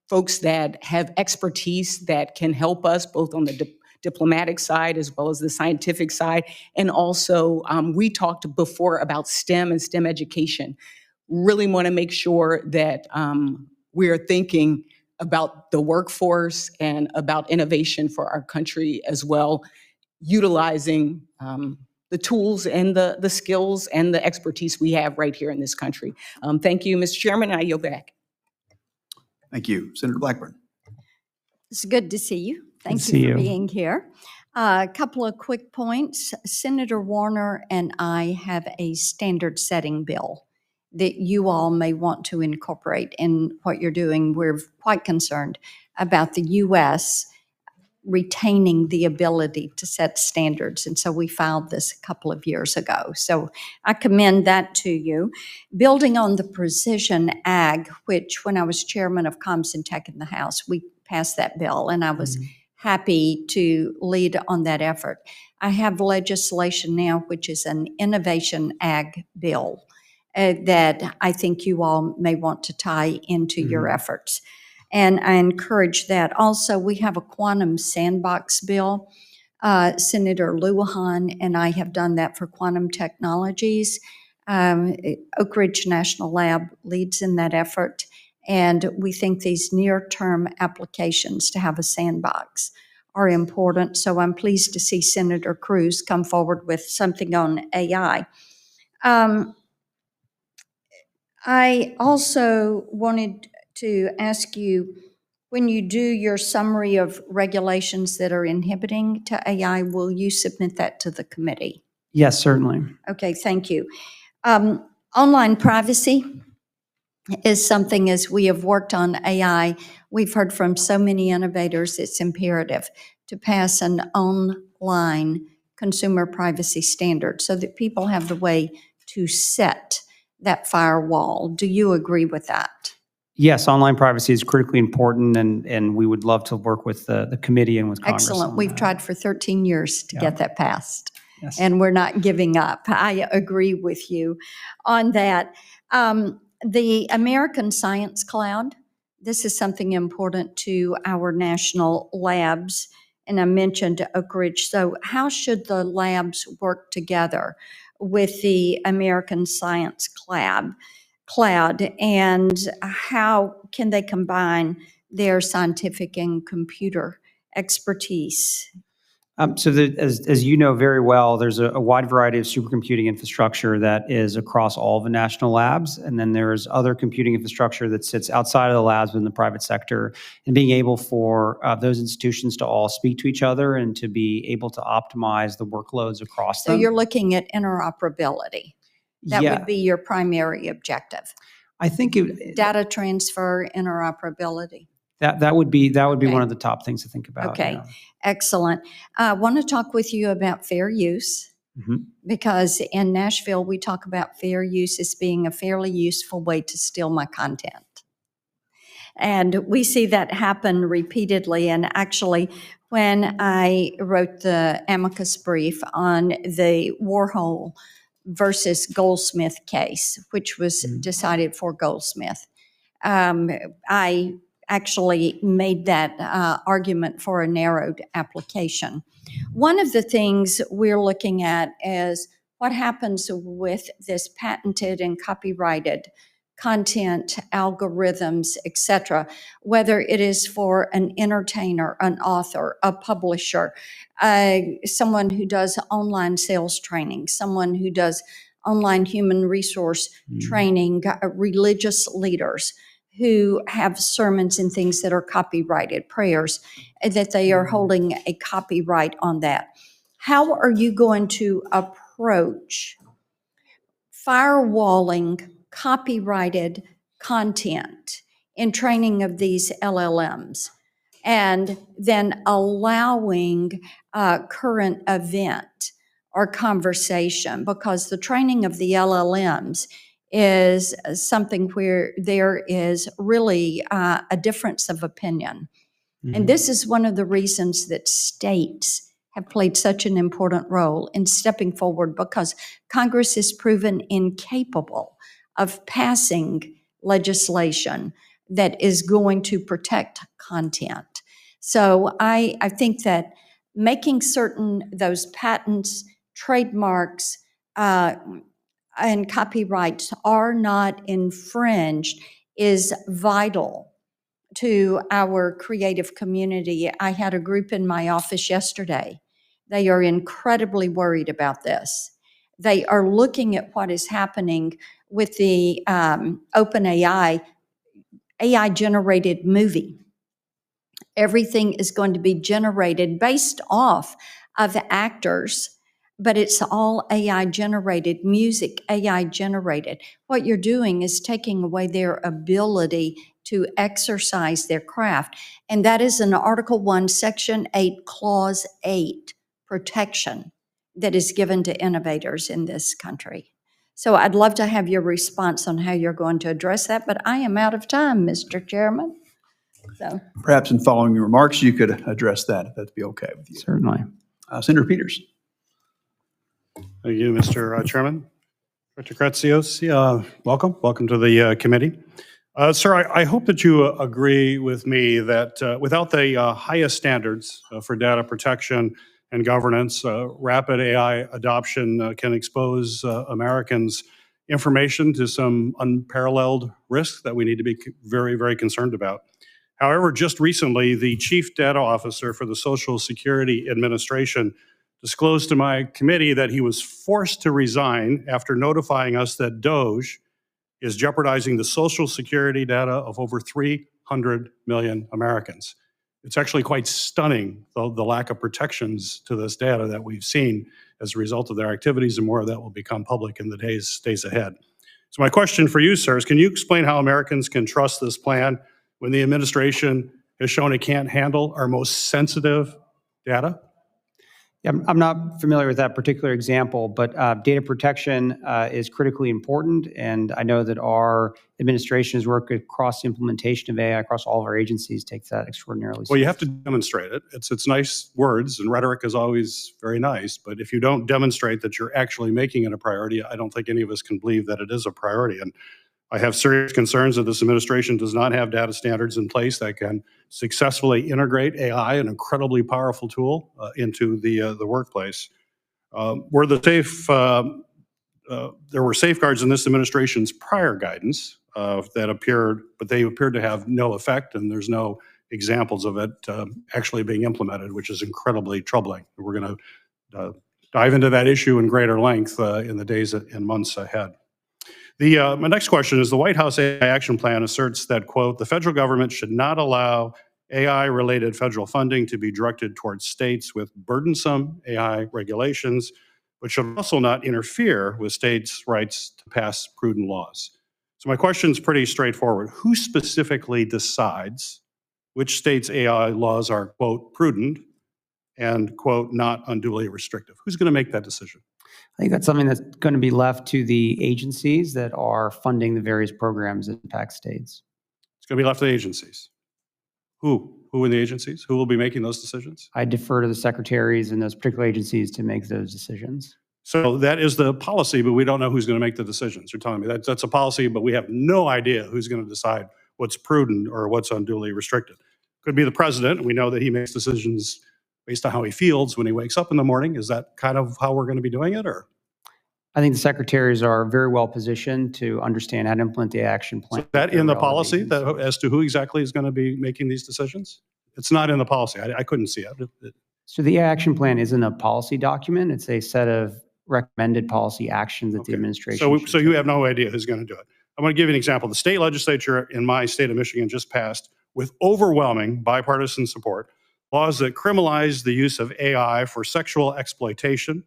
folks that have expertise that can help us both on the diplomatic side as well as the scientific side. And also, we talked before about STEM and STEM education. Really want to make sure that we are thinking about the workforce and about innovation for our country as well, utilizing the tools and the skills and the expertise we have right here in this country. Thank you, Mr. Chairman, and I yield back. Thank you. Senator Blackburn. It's good to see you. Thank Good to see you for you. being here. A couple of quick points. Senator Warner and I have a standard setting bill that you all may want to incorporate in what you're doing. We're quite concerned about the U.S. retaining the ability to set standards. And so we filed this a couple of years ago. So I commend that to you. Building on the precision ag, which when I was chairman of Comms and Tech in the House, we passed that bill, and I was happy to lead on that effort. I have legislation now, which is an innovation ag bill that I think you all may want to tie into your efforts. And I encourage that. Also, we have a quantum sandbox bill. Senator Lujan and I have done that for quantum technologies. Oak Ridge National Lab leads in that effort. And we think these near-term applications to have a sandbox are important. So I'm pleased to see Senator Cruz come forward with something on AI. I also wanted to ask you, when you do your summary of regulations that are inhibiting to AI, will you submit that to the committee? Yes, certainly. Okay, thank you. Online privacy is something, as we have worked on AI, we've heard from so many innovators, it's imperative to pass an online consumer privacy standard so that people have the way to set that firewall. Do you agree with that? Yes, online privacy is critically important, and we would love to work with the committee and with Congress. Excellent. We've tried for 13 years to get that passed. Yes. And we're not giving up. I agree with you on that. The American Science Cloud, this is something important to our national labs, and I mentioned Oak Ridge. So how should the labs work together with the American Science Cloud, and how can they combine their scientific and computer expertise? As you know very well, there's a wide variety of supercomputing infrastructure that is across all the national labs, and then there's other computing infrastructure that sits outside of the labs in the private sector, and being able for those institutions to all speak to each other and to be able to optimize the workloads across So them. you're looking at interoperability. That would be your primary objective. I think Data transfer, interoperability. that would be Okay. one of the top things to think about. Okay, yeah. excellent. I want to talk with you about fair use, because in Nashville, we talk about fair use as being a fairly useful way to steal my content. And we see that happen repeatedly. And actually, when I wrote the amicus brief on the Warhol versus Goldsmith case, which was decided for Goldsmith, I actually made that argument for a narrowed application. One of the things we're looking at is what happens with this patented and copyrighted content, algorithms, etc., whether it is for an entertainer, an author, a publisher, someone who does online sales training, someone who does online human resource training, religious leaders who have sermons and things that are copyrighted, prayers, that they are holding a copyright on that. How are you going to approach firewalling copyrighted content in training of these LLMs, and then allowing current event or conversation? Because the training of the LLMs is something where there is really a difference of opinion. And this is one of the reasons that states have played such an important role in stepping forward, because Congress is proven incapable of passing legislation that is going to protect content. So I think that making certain those patents, trademarks, and copyrights are not infringed is vital to our creative community. I had a group in my office yesterday. They are incredibly worried about this. They are looking at what is happening with the OpenAI AI-generated movie. Everything is going to be generated based off of actors, but it's all AI-generated, music AI-generated. What you're doing is taking away their ability to exercise their craft. And that is in Article 1, Section 8, Clause 8, protection that is given to innovators in this country. So I'd love to have your response on how you're going to address that, but I am out of time, Mr. Chairman. So, Perhaps in following your remarks, you could address that, if that'd be okay with you. Certainly. Senator Peters. Thank you, Mr. Chairman. Director Kratsios, welcome. Welcome to the committee. Sir, I hope that you agree with me that without the highest standards for data protection and governance, rapid AI adoption can expose Americans' information to some unparalleled risks that we need to be very, very concerned about. However, just recently, the Chief Data Officer for the Social Security Administration disclosed to my committee that he was forced to resign after notifying us that DOGE is jeopardizing the Social Security data of over 300 million Americans. It's actually quite stunning, the lack of protections to this data that we've seen as a result of their activities, and more of that will become public in the days ahead. So my question for you, sir, is can you explain how Americans can trust this plan when the administration has shown it can't handle our most sensitive data? Yeah, I'm not familiar with that particular example, but data protection is critically important. And I know that our administration has worked across the implementation of AI across all of our agencies, takes that extraordinarily Well, you have seriously. to demonstrate it. It's nice words, and rhetoric is always very nice. But if you don't demonstrate that you're actually making it a priority, I don't think any of us can believe that it is a priority. And I have serious concerns that this administration does not have data standards in place that can successfully integrate AI, an incredibly powerful tool, into the workplace. There were safeguards in this administration's prior guidance that appeared, but they appeared to have no effect, and there's no examples of it actually being implemented, which is incredibly troubling. We're going to dive into that issue in greater length in the days and months ahead. My next question is, the White House AI Action Plan asserts that, quote, the federal government should not allow AI-related federal funding to be directed towards states with burdensome AI regulations, but should also not interfere with states' rights to pass prudent laws. So my question is pretty straightforward. Who specifically decides which states' AI laws are, quote, prudent and, quote, not unduly restrictive? Who's going to make that decision? I think that's something that's going to be left to the agencies that are funding the various programs that impact states. It's going to be left to the agencies. Who? Who in the agencies? Who will be making those decisions? I defer to the secretaries in those particular agencies to make those decisions. So that is the policy, but we don't know who's going to make the decisions. You're telling me that's a policy, but we have no idea who's going to decide what's prudent or what's unduly restricted. Could be the president. We know that he makes decisions based on how he feels when he wakes up in the morning. Is that kind of how we're going to be doing it, or? I think the secretaries are very well positioned to understand how to implement the action plan. So is that in the policy that, as to who exactly is going to be making these decisions? It's not in the policy. I couldn't see it. So the action plan isn't a policy document. It's a set of recommended policy actions that the administration should So you take. have no idea who's going to do it. I'm going to give you an example. The state legislature in my state of Michigan just passed, with overwhelming bipartisan support, laws that criminalize the use of AI for sexual exploitation,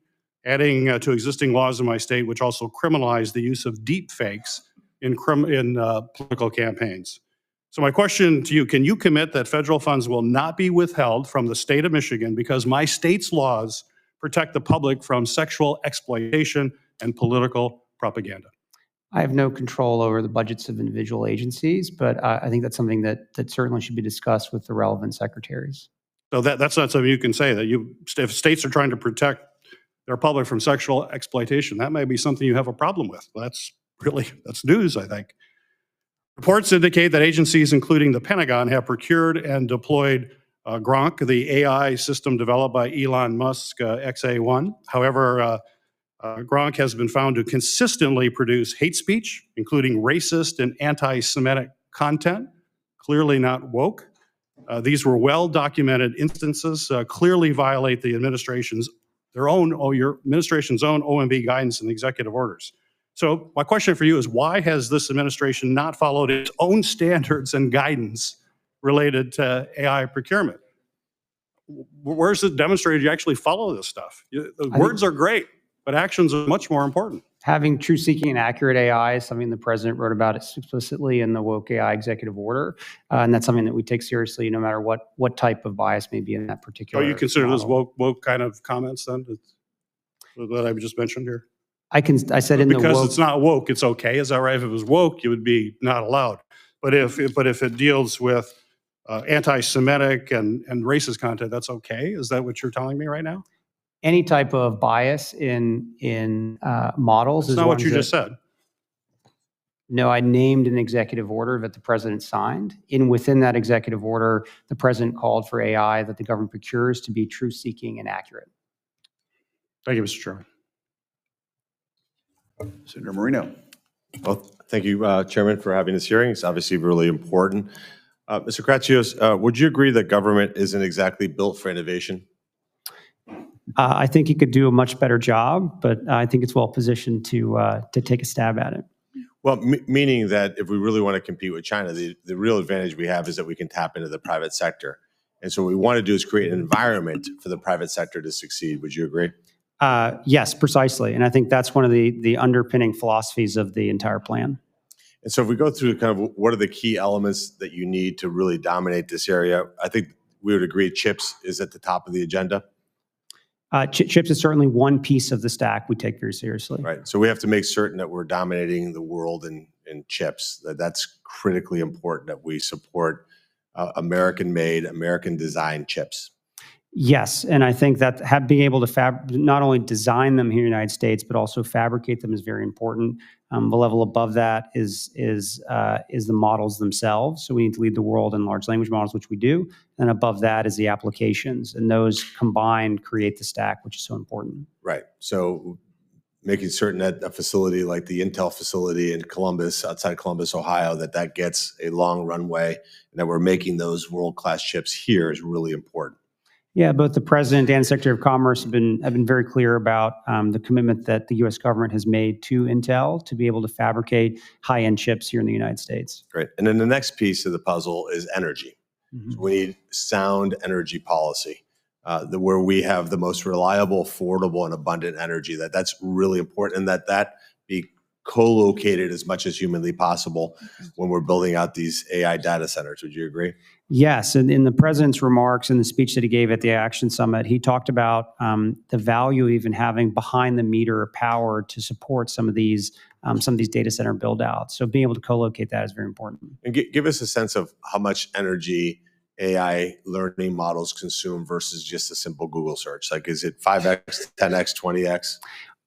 adding to existing laws in my state, which also criminalize the use of deep fakes in political campaigns. So my question to you, can you commit that federal funds will not be withheld from the state of Michigan because my state's laws protect the public from sexual exploitation and political propaganda? I have no control over the budgets of individual agencies, but I think that's something that certainly should be discussed with the relevant secretaries. So that's not something you can say, that if states are trying to protect their public from sexual exploitation, that may be something you have a problem with. That's news, I think. Reports indicate that agencies, including the Pentagon, have procured and deployed Gronk, the AI system developed by Elon Musk, XA1. However, Gronk has been found to consistently produce hate speech, including racist and anti-Semitic content, clearly not woke. These were well-documented instances, clearly violate the administration's own OMB guidance and executive orders. So my question for you is, why has this administration not followed its own standards and guidance related to AI procurement? Where's it demonstrated you actually follow this stuff? The words are great, but actions are much more important. Having true seeking and accurate AI is something the president wrote about explicitly in the woke AI executive order. And that's something that we take seriously no matter what type of bias may be in that So particular you consider those model. woke kind of comments then that I've just mentioned here? I said in the Because woke. it's not woke, it's okay. Is that right? If it was woke, it would be not allowed. But if it deals with anti-Semitic and racist content, that's okay? Is that what you're telling me right now? Any type of bias in models That's is not what ones you just that- said. No, I named an executive order that the president signed. Within that executive order, the president called for AI that the government procures to be truth-seeking and accurate. Thank you, Mr. Chairman. Senator Marino. Well, thank you, Chairman, for having this hearing. It's obviously really important. Mr. Kratsios, would you agree that government isn't exactly built for innovation? I think he could do a much better job, but I think it's well positioned to take a stab at it. Well, meaning that if we really want to compete with China, the real advantage we have is that we can tap into the private sector. And so what we want to do is create an environment for the private sector to succeed. Would you agree? Yes, precisely. And I think that's one of the underpinning philosophies of the entire plan. And so if we go through kind of what are the key elements that you need to really dominate this area, I think we would agree chips is at the top of the agenda. Chips is certainly one piece of the stack we take very seriously. Right. So we have to make certain that we're dominating the world in chips. That's critically important that we support American-made, American-designed chips. Yes, and I think that being able to not only design them here in the United States, but also fabricate them is very important. The level above that is the models themselves. So we need to lead the world in large language models, which we do. And above that is the applications, and those combined create the stack, which is so important. Right. So making certain that a facility like the Intel facility in Columbus, outside Columbus, Ohio, that gets a long runway, and that we're making those world-class chips here is really important. Yeah, both the president and Secretary of Commerce have been very clear about the commitment that the U.S. government has made to Intel to be able to fabricate high-end chips here in the United States. Great. And then the next piece of the puzzle is energy. Mm-hmm. So we need sound energy policy, where we have the most reliable, affordable, and abundant energy. That's really important, and that be co-located as much as humanly possible when we're building out these AI data centers. Would you agree? Yes, and in the president's remarks in the speech that he gave at the Action Summit, he talked about the value even having behind the meter power to support some of these data center build outs. So being able to co-locate that is very important. And give us a sense of how much energy AI learning models consume versus just a simple Google search. Like, is it 5x, 10x, 20x?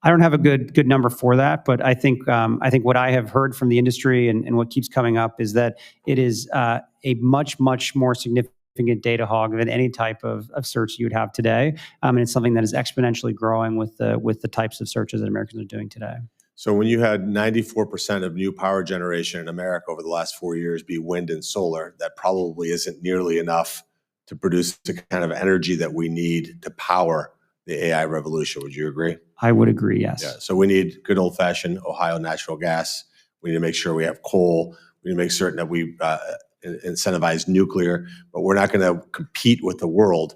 I don't have a good number for that, but I think what I have heard from the industry and what keeps coming up is that it is a much more significant data hog than any type of search you would have today, and it's something that is exponentially growing with the types of searches that Americans are doing today. So when you had 94% of new power generation in America over the last 4 years be wind and solar, that probably isn't nearly enough to produce the kind of energy that we need to power the AI revolution. Would you agree? I would agree, yes. Yeah. So we need good old-fashioned Ohio natural gas. We need to make sure we have coal. We need to make certain that we incentivize nuclear, but we're not going to compete with the world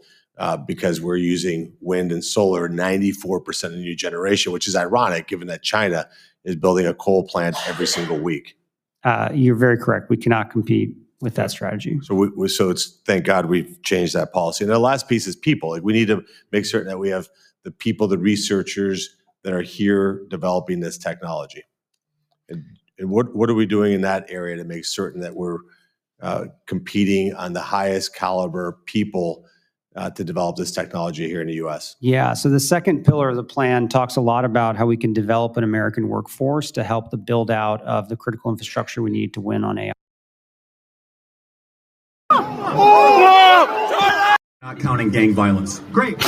because we're using wind and solar 94% of new generation, which is ironic given that China is building a coal plant every single week. You're very correct. We cannot compete with that strategy. So so it's thank God we've changed that policy. And the last piece is people. Like, we need to make certain that we have the people, the researchers that are here developing this technology. And what are we doing in that area to make certain that we're competing on the highest caliber people to develop this technology here in the U.S.? Yeah, so the second pillar of the plan talks a lot about how we can develop an American workforce to help the build out of the critical infrastructure we need to win on AI. Not counting gang violence. Great.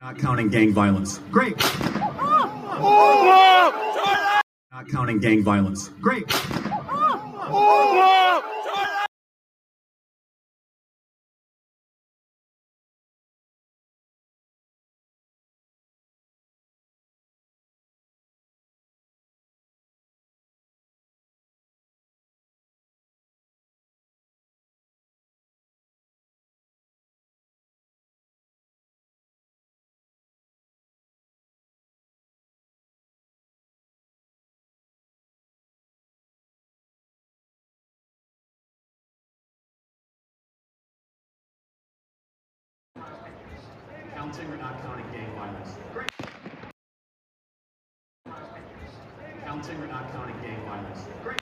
Not counting gang violence. Great. Not counting gang violence. Great. Counting or not counting gang violence? Great. Counting or not counting gang violence? Great.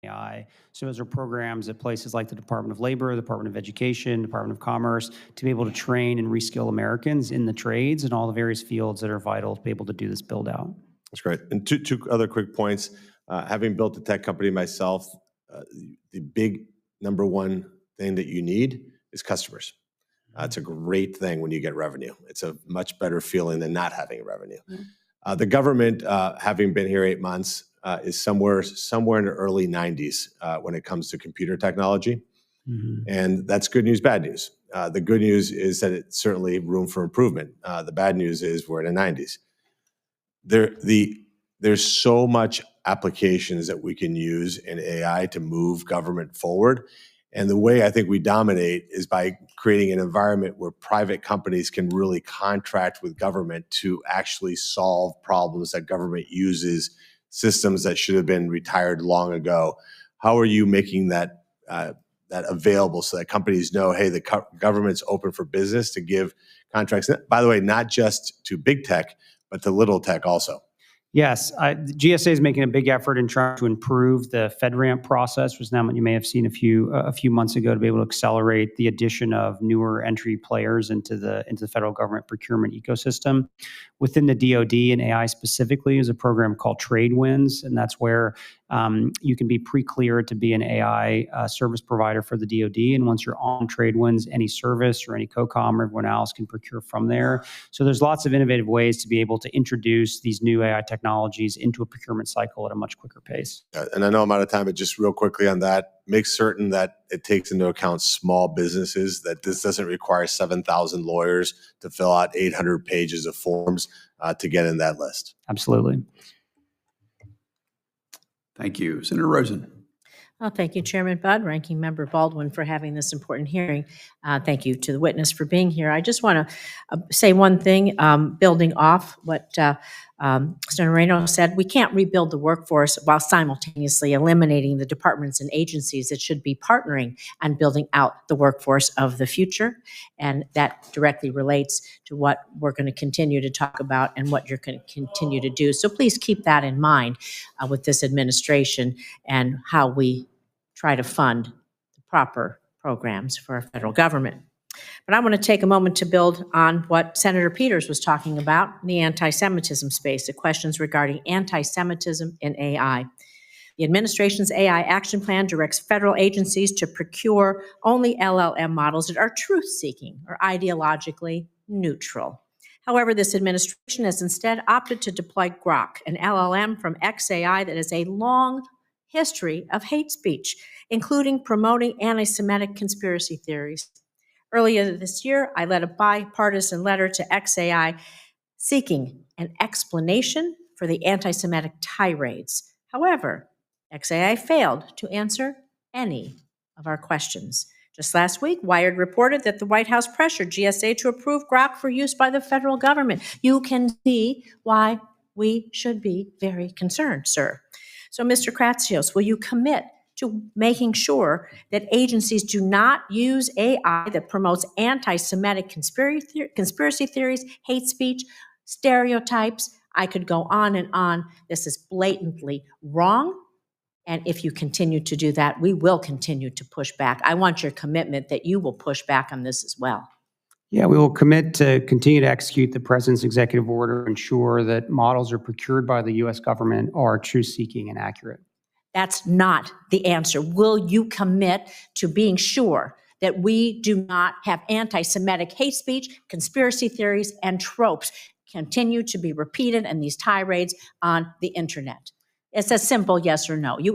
AI. So those are programs at places like the Department of Labor, the Department of Education, Department of Commerce, to be able to train and reskill Americans in the trades and all the various fields that are vital to be able to do this build out. That's great. And two other quick points. Having built a tech company myself, the big number one thing that you need is customers. It's a great thing when you get revenue. It's a much better feeling than not having revenue. The government, having been here 8 months, is somewhere in the early 90s when it comes to computer technology. And that's good news, bad news. The good news is that it's certainly room for improvement. The bad news is we're in the 90s. There's so much applications that we can use in AI to move government forward. And the way I think we dominate is by creating an environment where private companies can really contract with government to actually solve problems that government uses, systems that should have been retired long ago. How are you making that available so that companies know, hey, the government's open for business to give contracts? By the way, not just to big tech, but to little tech also. Yes, the GSA is making a big effort in trying to improve the FedRAMP process, which now you may have seen a few months ago, to be able to accelerate the addition of newer entry players into the federal government procurement ecosystem. Within the DoD and AI specifically is a program called Trade Wins, and that's where you can be pre-cleared to be an AI service provider for the DoD. And once you're on Trade Wins, any service or any COCOM or everyone else can procure from there. So there's lots of innovative ways to be able to introduce these new AI technologies into a procurement cycle at a much quicker pace. And I know I'm out of time, but just real quickly on that, make certain that it takes into account small businesses, that this doesn't require 7,000 lawyers to fill out 800 pages of forms to get in that list. Absolutely. Thank you. Senator Rosen. Well, thank you, Chairman Budd, Ranking Member Baldwin, for having this important hearing. Thank you to the witness for being here. I just want to say one thing, building off what Senator Moreno said. We can't rebuild the workforce while simultaneously eliminating the departments and agencies that should be partnering and building out the workforce of the future. And that directly relates to what we're going to continue to talk about and what you're going to continue to do. So please keep that in mind with this administration and how we try to fund the proper programs for our federal government. But I want to take a moment to build on what Senator Peters was talking about in the anti-Semitism space, the questions regarding anti-Semitism in AI. The administration's AI action plan directs federal agencies to procure only LLM models that are truth-seeking or ideologically neutral. However, this administration has instead opted to deploy Grok, an LLM from XAI that has a long history of hate speech, including promoting anti-Semitic conspiracy theories. Earlier this year, I led a bipartisan letter to XAI seeking an explanation for the anti-Semitic tirades. However, XAI failed to answer any of our questions. Just last week, Wired reported that the White House pressured GSA to approve Grok for use by the federal government. You can see why we should be very concerned, sir. So, Mr. Kratsios, will you commit to making sure that agencies do not use AI that promotes anti-Semitic conspiracy theories, hate speech, stereotypes? I could go on and on. This is blatantly wrong. And if you continue to do that, we will continue to push back. I want your commitment that you will push back on this as well. Yeah, we will commit to continue to execute the President's executive order, ensure that models are procured by the U.S. government are truth-seeking and accurate. That's not the answer. Will you commit to being sure that we do not have anti-Semitic hate speech, conspiracy theories, and tropes continue to be repeated in these tirades on the internet? It's a simple yes or no. You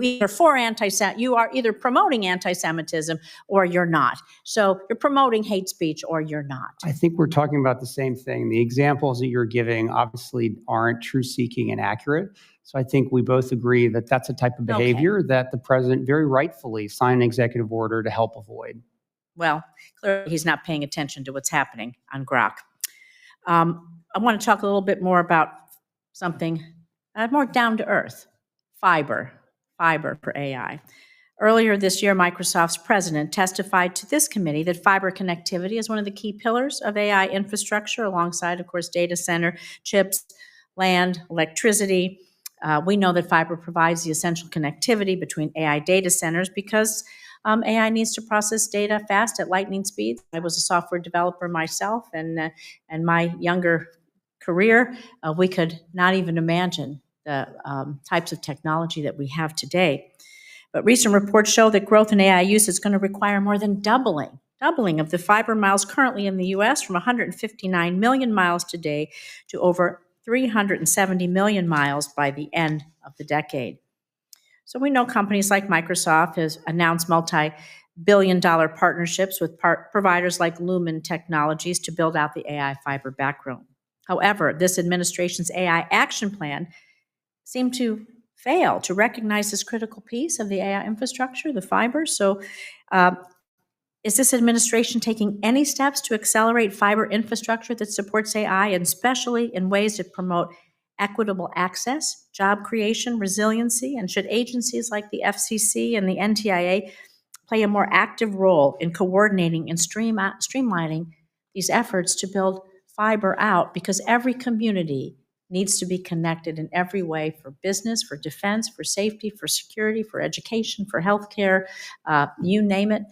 are either promoting anti-Semitism or you're not. So you're promoting hate speech or you're not. I think we're talking about the same thing. The examples that you're giving obviously aren't truth-seeking and accurate. So I think we both agree that that's a type of behavior that the president very rightfully signed an executive order to help avoid. Well, clearly he's not paying attention to what's happening on Grok. I want to talk a little bit more about something more down to earth. Fiber for AI. Earlier this year, Microsoft's president testified to this committee that fiber connectivity is one of the key pillars of AI infrastructure, alongside, of course, data center, chips, land, electricity. We know that fiber provides the essential connectivity between AI data centers because AI needs to process data fast at lightning speeds. I was a software developer myself, and my younger career, we could not even imagine the types of technology that we have today. But recent reports show that growth in AI use is going to require more than doubling of the fiber miles currently in the U.S. from 159 million miles today to over 370 million miles by the end of the decade. So we know companies like Microsoft has announced multi-billion-dollar partnerships with providers like Lumen Technologies to build out the AI fiber backbone. However, this administration's AI action plan seem to fail to recognize this critical piece of the AI infrastructure, the fiber. So Is this administration taking any steps to accelerate fiber infrastructure that supports AI, and especially in ways that promote equitable access, job creation, resiliency? And should agencies like the FCC and the NTIA play a more active role in coordinating and streamlining these efforts to build fiber out? Because every community needs to be connected in every way, for business, for defense, for safety, for security, for education, for healthcare, you name it.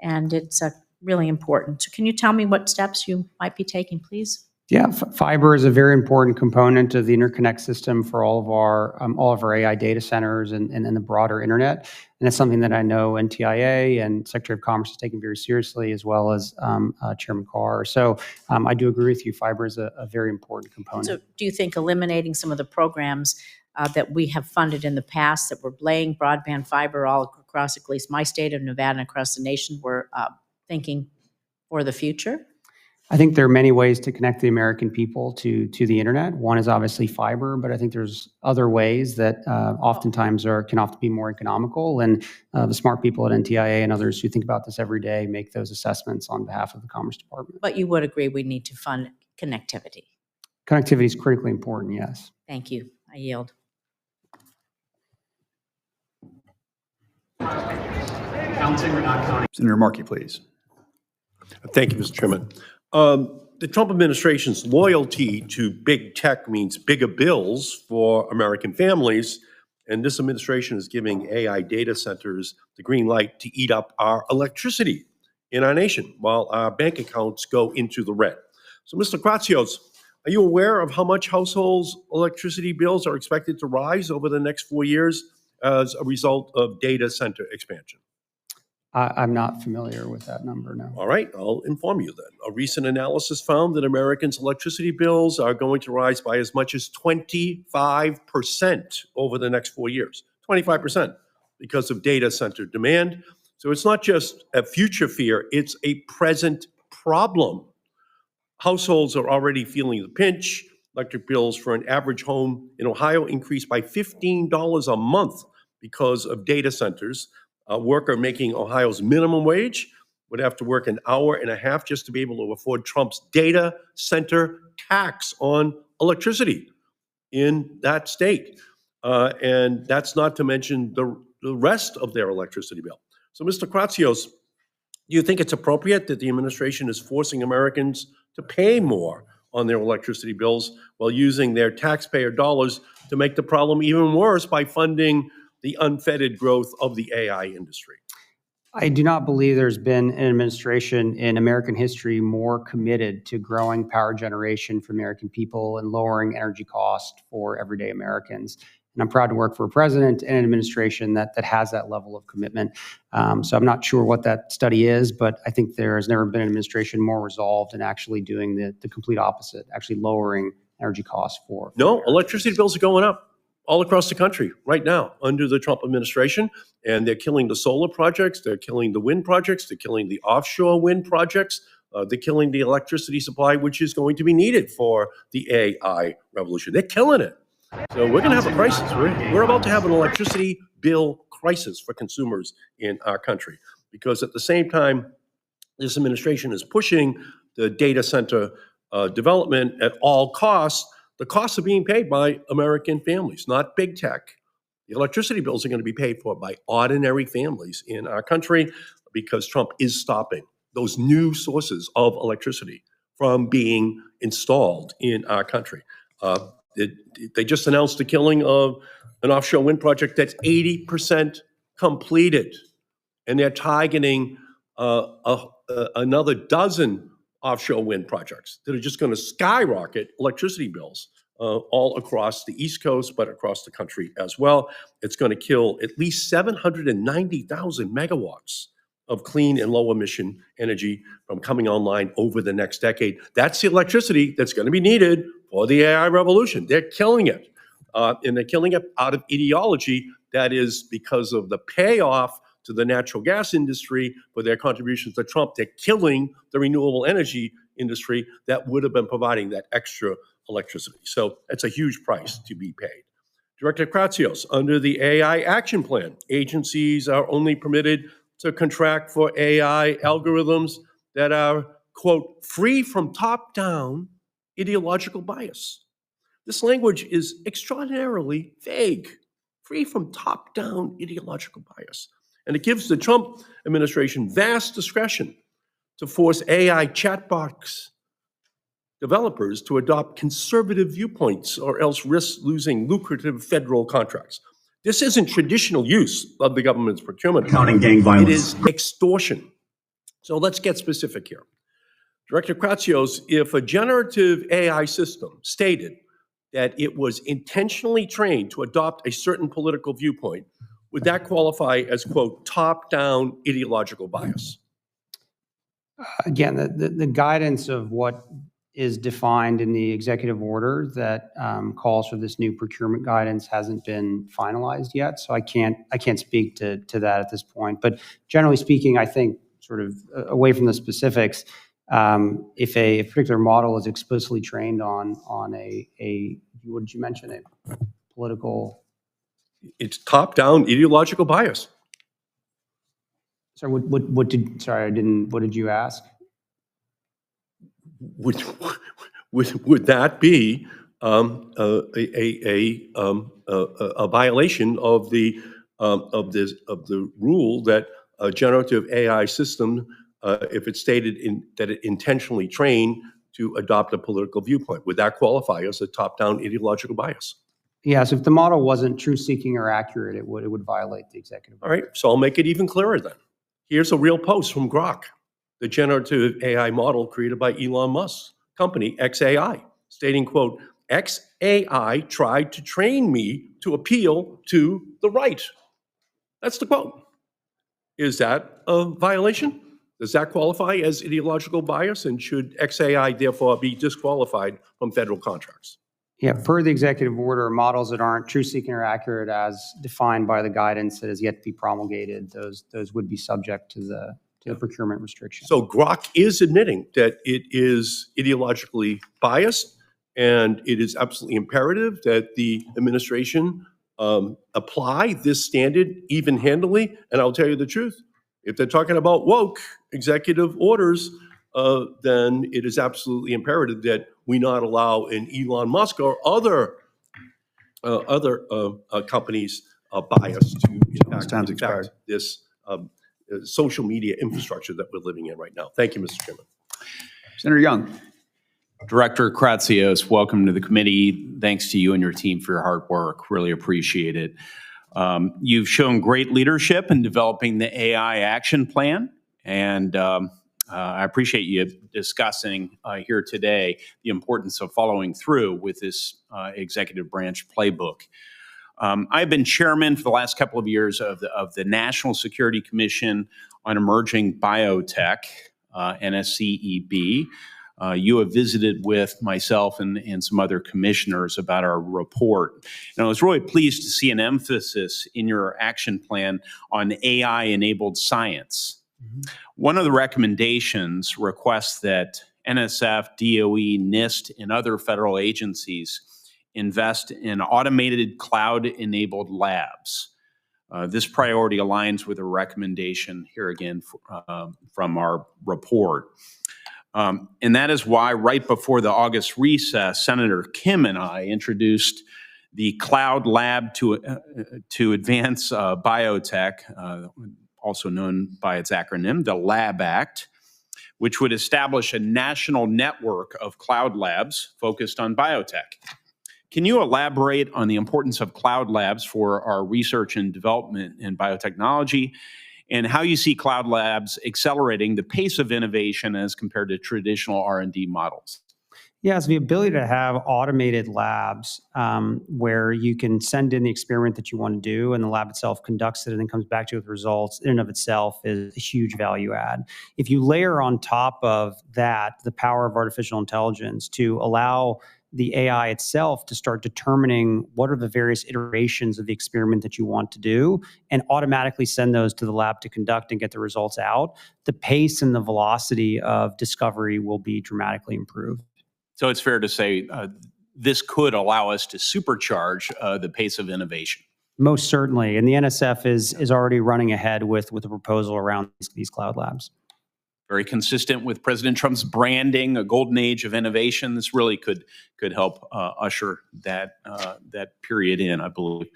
And it's really important. So can you tell me what steps you might be taking, please? Yeah, fiber is a very important component of the interconnect system for all of our AI data centers and the broader internet. And it's something that I know NTIA and Secretary of Commerce is taking very seriously, as well as Chairman Carr. So I do agree with you. Fiber is a very important component. So do you think eliminating some of the programs that we have funded in the past that were laying broadband fiber all across at least my state of Nevada and across the nation were thinking for the future? I think there are many ways to connect the American people to the internet. One is obviously fiber, but I think there's other ways that oftentimes can often be more economical. And the smart people at NTIA and others who think about this every day make those assessments on behalf of the Commerce Department. But you would agree we need to fund connectivity? Connectivity is critically important, yes. Thank you. I yield. Counting or not counting? Senator Markey, please. Thank you, Mr. Chairman. The Trump administration's loyalty to big tech means bigger bills for American families, and this administration is giving AI data centers the green light to eat up our electricity in our nation while our bank accounts go into the red. So, Mr. Kratsios, are you aware of how much households' electricity bills are expected to rise over the next 4 years as a result of data center expansion? I'm not familiar with that number, no. All right, I'll inform you then. A recent analysis found that Americans' electricity bills are going to rise by as much as 25% over the next 4 years. 25% because of data center demand. So it's not just a future fear, it's a present problem. Households are already feeling the pinch. Electric bills for an average home in Ohio increased by $15 a month because of data centers. A worker making Ohio's minimum wage would have to work an hour and a half just to be able to afford Trump's data center tax on electricity in that state. And that's not to mention the rest of their electricity bill. So, Mr. Kratsios, do you think it's appropriate that the administration is forcing Americans to pay more on their electricity bills while using their taxpayer dollars to make the problem even worse by funding the unfettered growth of the AI industry? I do not believe there's been an administration in American history more committed to growing power generation for American people and lowering energy costs for everyday Americans. And I'm proud to work for a president and an administration that has that level of commitment. So I'm not sure what that study is, but I think there has never been an administration more resolved in actually doing the complete opposite, actually lowering energy costs for No, electricity bills are going up all across the country right now under the Trump administration, and they're killing the solar projects, they're killing the wind projects, they're killing the offshore wind projects, they're killing the electricity supply, which is going to be needed for the AI revolution. They're killing it. So we're going to have a crisis. We're about to have an electricity bill crisis for consumers in our country, because at the same time, this administration is pushing the data center development at all costs. The costs are being paid by American families, not big tech. The electricity bills are going to be paid for by ordinary families in our country because Trump is stopping those new sources of electricity from being installed in our country. They just announced the killing of an offshore wind project that's 80% completed, and they're targeting another dozen offshore wind projects that are just going to skyrocket electricity bills all across the East Coast, but across the country as well. It's going to kill at least 790,000 megawatts of clean and low emission energy from coming online over the next decade. That's the electricity that's going to be needed for the AI revolution. They're killing it. And they're killing it out of ideology that is because of the payoff to the natural gas industry for their contributions to Trump. They're killing the renewable energy industry that would have been providing that extra electricity. So it's a huge price to be paid. Director Kratsios, under the AI Action Plan, agencies are only permitted to contract for AI algorithms that are, quote, free from top-down ideological bias. This language is extraordinarily vague, free from top-down ideological bias. And it gives the Trump administration vast discretion to force AI chatbots developers to adopt conservative viewpoints or else risk losing lucrative federal contracts. This isn't traditional use of the government's procurement. Counting gang violence. It is extortion. So let's get specific here. Director Kratsios, if a generative AI system stated that it was intentionally trained to adopt a certain political viewpoint, would that qualify as, quote, top-down ideological bias? Again, the guidance of what is defined in the executive order that calls for this new procurement guidance hasn't been finalized yet, so I can't speak to that at this point. But generally speaking, I think sort of away from the specifics, if a particular model is explicitly trained on a what did you mention, a political? It's top-down ideological bias. Sorry, what did you ask? Would that be a violation of the rule that a generative AI system, if it's stated that it intentionally trained to adopt a political viewpoint, would that qualify as a top-down ideological bias? Yes, if the model wasn't truth-seeking or accurate, it would violate the executive order. All right, so I'll make it even clearer then. Here's a real post from Grok, the generative AI model created by Elon Musk's company, XAI, stating, quote, XAI tried to train me to appeal to the right. That's the quote. Is that a violation? Does that qualify as ideological bias? And should XAI therefore be disqualified from federal contracts? Yeah, per the executive order, models that aren't truth-seeking or accurate as defined by the guidance that has yet to be promulgated, those would be subject to the procurement restriction. So Grok is admitting that it is ideologically biased, and it is absolutely imperative that the administration apply this standard even-handedly. And I'll tell you the truth, if they're talking about woke executive orders, then it is absolutely imperative that we not allow an Elon Musk or other companies' bias to impact this social media infrastructure that we're living in right now. Thank you, Mr. Chairman. Senator Young. Director Kratsios, welcome to the committee. Thanks to you and your team for your hard work. Really appreciate it. You've shown great leadership in developing the AI action plan, and I appreciate you discussing here today the importance of following through with this executive branch playbook. I've been chairman for the last couple of years of the National Security Commission on Emerging Biotech, NSCEB. You have visited with myself and some other commissioners about our report. And I was really pleased to see an emphasis in your action plan on AI-enabled science. One of the recommendations requests that NSF, DOE, NIST, and other federal agencies invest in automated cloud-enabled labs. This priority aligns with a recommendation here again from our report. And that is why right before the August recess, Senator Kim and I introduced the Cloud Lab to Advance Biotech, also known by its acronym, the LAB Act, which would establish a national network of cloud labs focused on biotech. Can you elaborate on the importance of cloud labs for our research and development in biotechnology, and how you see cloud labs accelerating the pace of innovation as compared to traditional R&D models? Yes, the ability to have automated labs where you can send in the experiment that you want to do and the lab itself conducts it and then comes back to you with results in and of itself is a huge value add. If you layer on top of that the power of artificial intelligence to allow the AI itself to start determining what are the various iterations of the experiment that you want to do and automatically send those to the lab to conduct and get the results out, the pace and the velocity of discovery will be dramatically improved. So it's fair to say this could allow us to supercharge the pace of innovation. Most certainly. And the NSF is already running ahead with a proposal around these cloud labs. Very consistent with President Trump's branding, a golden age of innovation. This really could help usher that period in, I believe.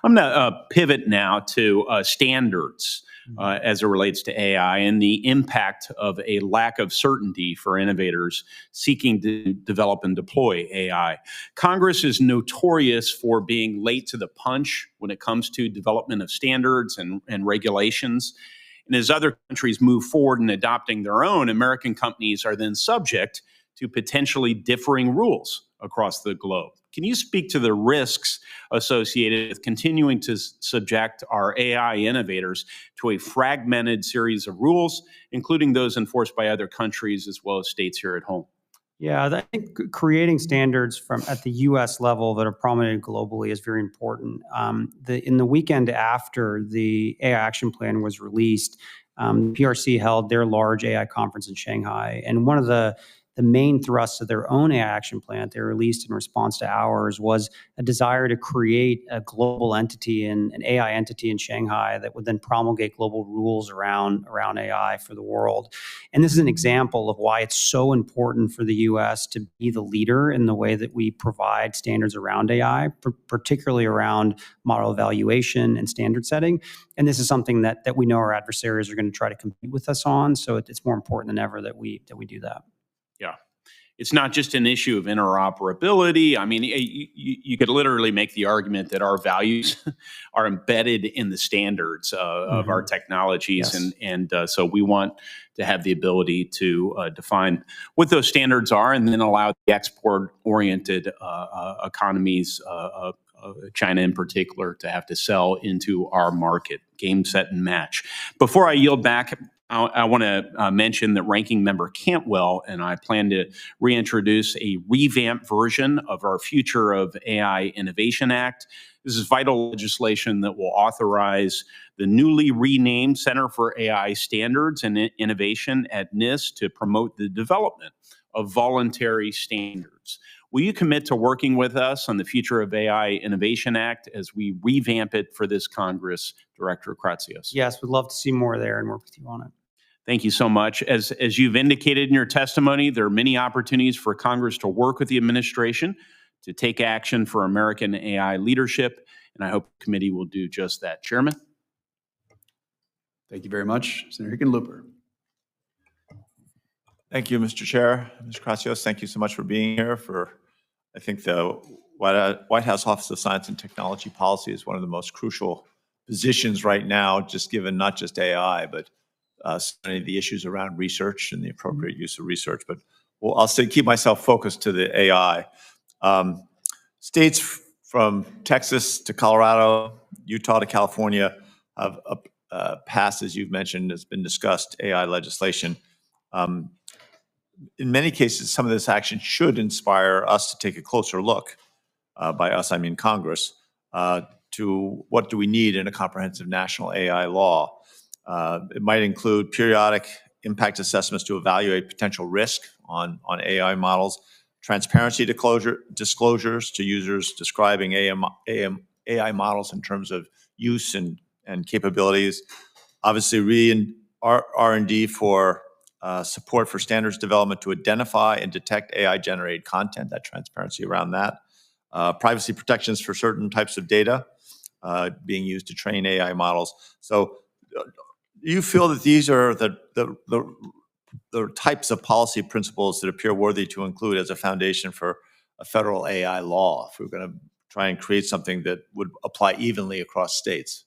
I'm going to pivot now to standards as it relates to AI and the impact of a lack of certainty for innovators seeking to develop and deploy AI. Congress is notorious for being late to the punch when it comes to development of standards and regulations. And as other countries move forward in adopting their own, American companies are then subject to potentially differing rules across the globe. Can you speak to the risks associated with continuing to subject our AI innovators to a fragmented series of rules, including those enforced by other countries as well as states here at home? Yeah, I think creating standards at the U.S. level that are promulgated globally is very important. In the weekend after the AI Action Plan was released, PRC held their large AI conference in Shanghai, and one of the main thrusts of their own AI Action Plan that they released in response to ours was a desire to create a global entity, an AI entity in Shanghai that would then promulgate global rules around AI for the world. And this is an example of why it's so important for the U.S. to be the leader in the way that we provide standards around AI, particularly around model evaluation and standard setting. And this is something that we know our adversaries are going to try to compete with us on. So it's more important than ever that we do that. Yeah. It's not just an issue of interoperability. I mean, you could literally make the argument that our values are embedded in the standards of our technologies. Yes. And so we want to have the ability to define what those standards are and then allow the export-oriented economies, China in particular, to have to sell into our market, game, set, and match. Before I yield back, I want to mention that Ranking Member Cantwell and I plan to reintroduce a revamped version of our Future of AI Innovation Act. This is vital legislation that will authorize the newly renamed Center for AI Standards and Innovation at NIST to promote the development of voluntary standards. Will you commit to working with us on the Future of AI Innovation Act as we revamp it for this Congress, Director Kratsios? Yes, we'd love to see more there and work with you on it. Thank you so much. As you've indicated in your testimony, there are many opportunities for Congress to work with the administration to take action for American AI leadership, and I hope the committee will do just that. Chairman? Thank you very much. Senator Hickenlooper. Thank you, Mr. Chair. Mr. Kratsios, thank you so much for being here. I think the White House Office of Science and Technology Policy is one of the most crucial positions right now, just given not just AI, but so many of the issues around research and the appropriate use of research. But I'll keep myself focused to the AI. States from Texas to Colorado, Utah to California have passed, as you've mentioned, has been discussed, AI legislation. In many cases, some of this action should inspire us to take a closer look, by us I mean Congress, to what do we need in a comprehensive national AI law. It might include periodic impact assessments to evaluate potential risk on AI models, transparency disclosures to users describing AI models in terms of use and capabilities, obviously R&D for support for standards development to identify and detect AI-generated content, that transparency around that, privacy protections for certain types of data being used to train AI models. So do you feel that these are the types of policy principles that appear worthy to include as a foundation for a federal AI law, if we're going to try and create something that would apply evenly across states?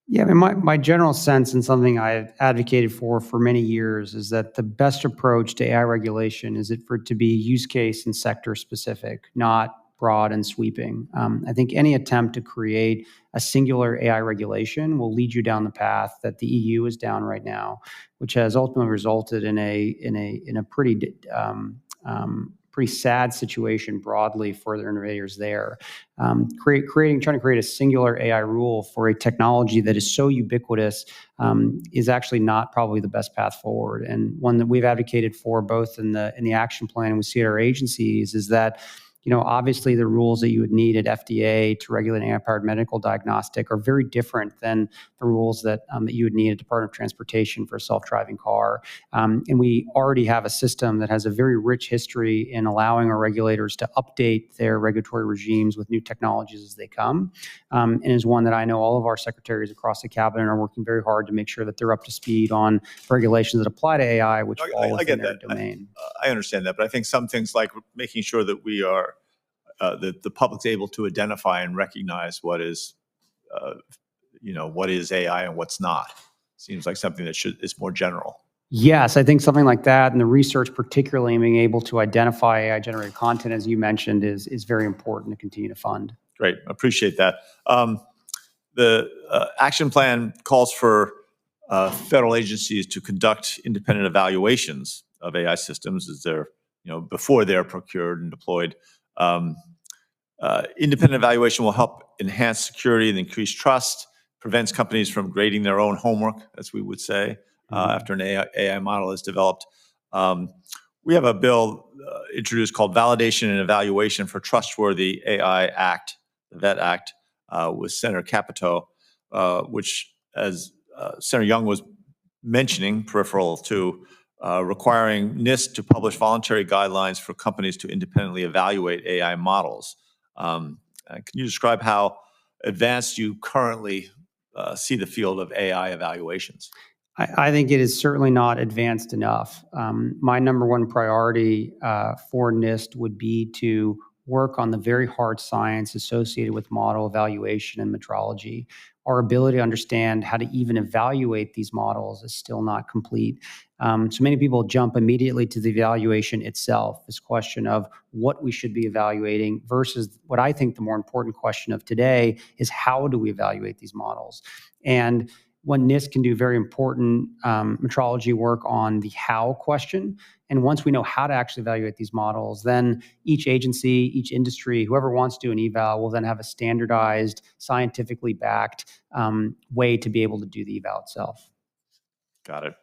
Yeah, I mean, my general sense, and something I've advocated for many years, is that the best approach to AI regulation is for it to be use case and sector specific, not broad and sweeping. I think any attempt to create a singular AI regulation will lead you down the path that the EU is down right now, which has ultimately resulted in a pretty sad situation broadly for the innovators there. Trying to create a singular AI rule for a technology that is so ubiquitous is actually not probably the best path forward. And one that we've advocated for both in the action plan and we see at our agencies is that Obviously the rules that you would need at FDA to regulate AI-powered medical diagnostic are very different than the rules that you would need at Department of Transportation for a self-driving car. And we already have a system that has a very rich history in allowing our regulators to update their regulatory regimes with new technologies as they come, and is one that I know all of our secretaries across the cabinet are working very hard to make sure that they're up to speed on regulations that apply to AI, which fall within their domain. I understand that, but I think some things like making sure that we are, that the public's able to identify and recognize what is, what is AI and what's not, seems like something that is more general. Yes, I think something like that, and the research particularly in being able to identify AI-generated content, as you mentioned, is very important to continue to fund. Great, appreciate that. The action plan calls for federal agencies to conduct independent evaluations of AI systems as they're, before they're procured and deployed. Independent evaluation will help enhance security and increase trust, prevents companies from grading their own homework, as we would say, after an AI model is developed. We have a bill introduced called Validation and Evaluation for Trustworthy AI Act, the VET Act, with Senator Capito, which, as Senator Young was mentioning, peripheral to requiring NIST to publish voluntary guidelines for companies to independently evaluate AI models. Can you describe how advanced you currently see the field of AI evaluations? I think it is certainly not advanced enough. My number one priority for NIST would be to work on the very hard science associated with model evaluation and metrology. Our ability to understand how to even evaluate these models is still not complete. So many people jump immediately to the evaluation itself, this question of what we should be evaluating versus what I think the more important question of today is how do we evaluate these models? And when NIST can do very important metrology work on the how question. And once we know how to actually evaluate these models, then each agency, each industry, whoever wants to do an eval will then have a standardized, scientifically backed way to be able to do the eval itself. Got it.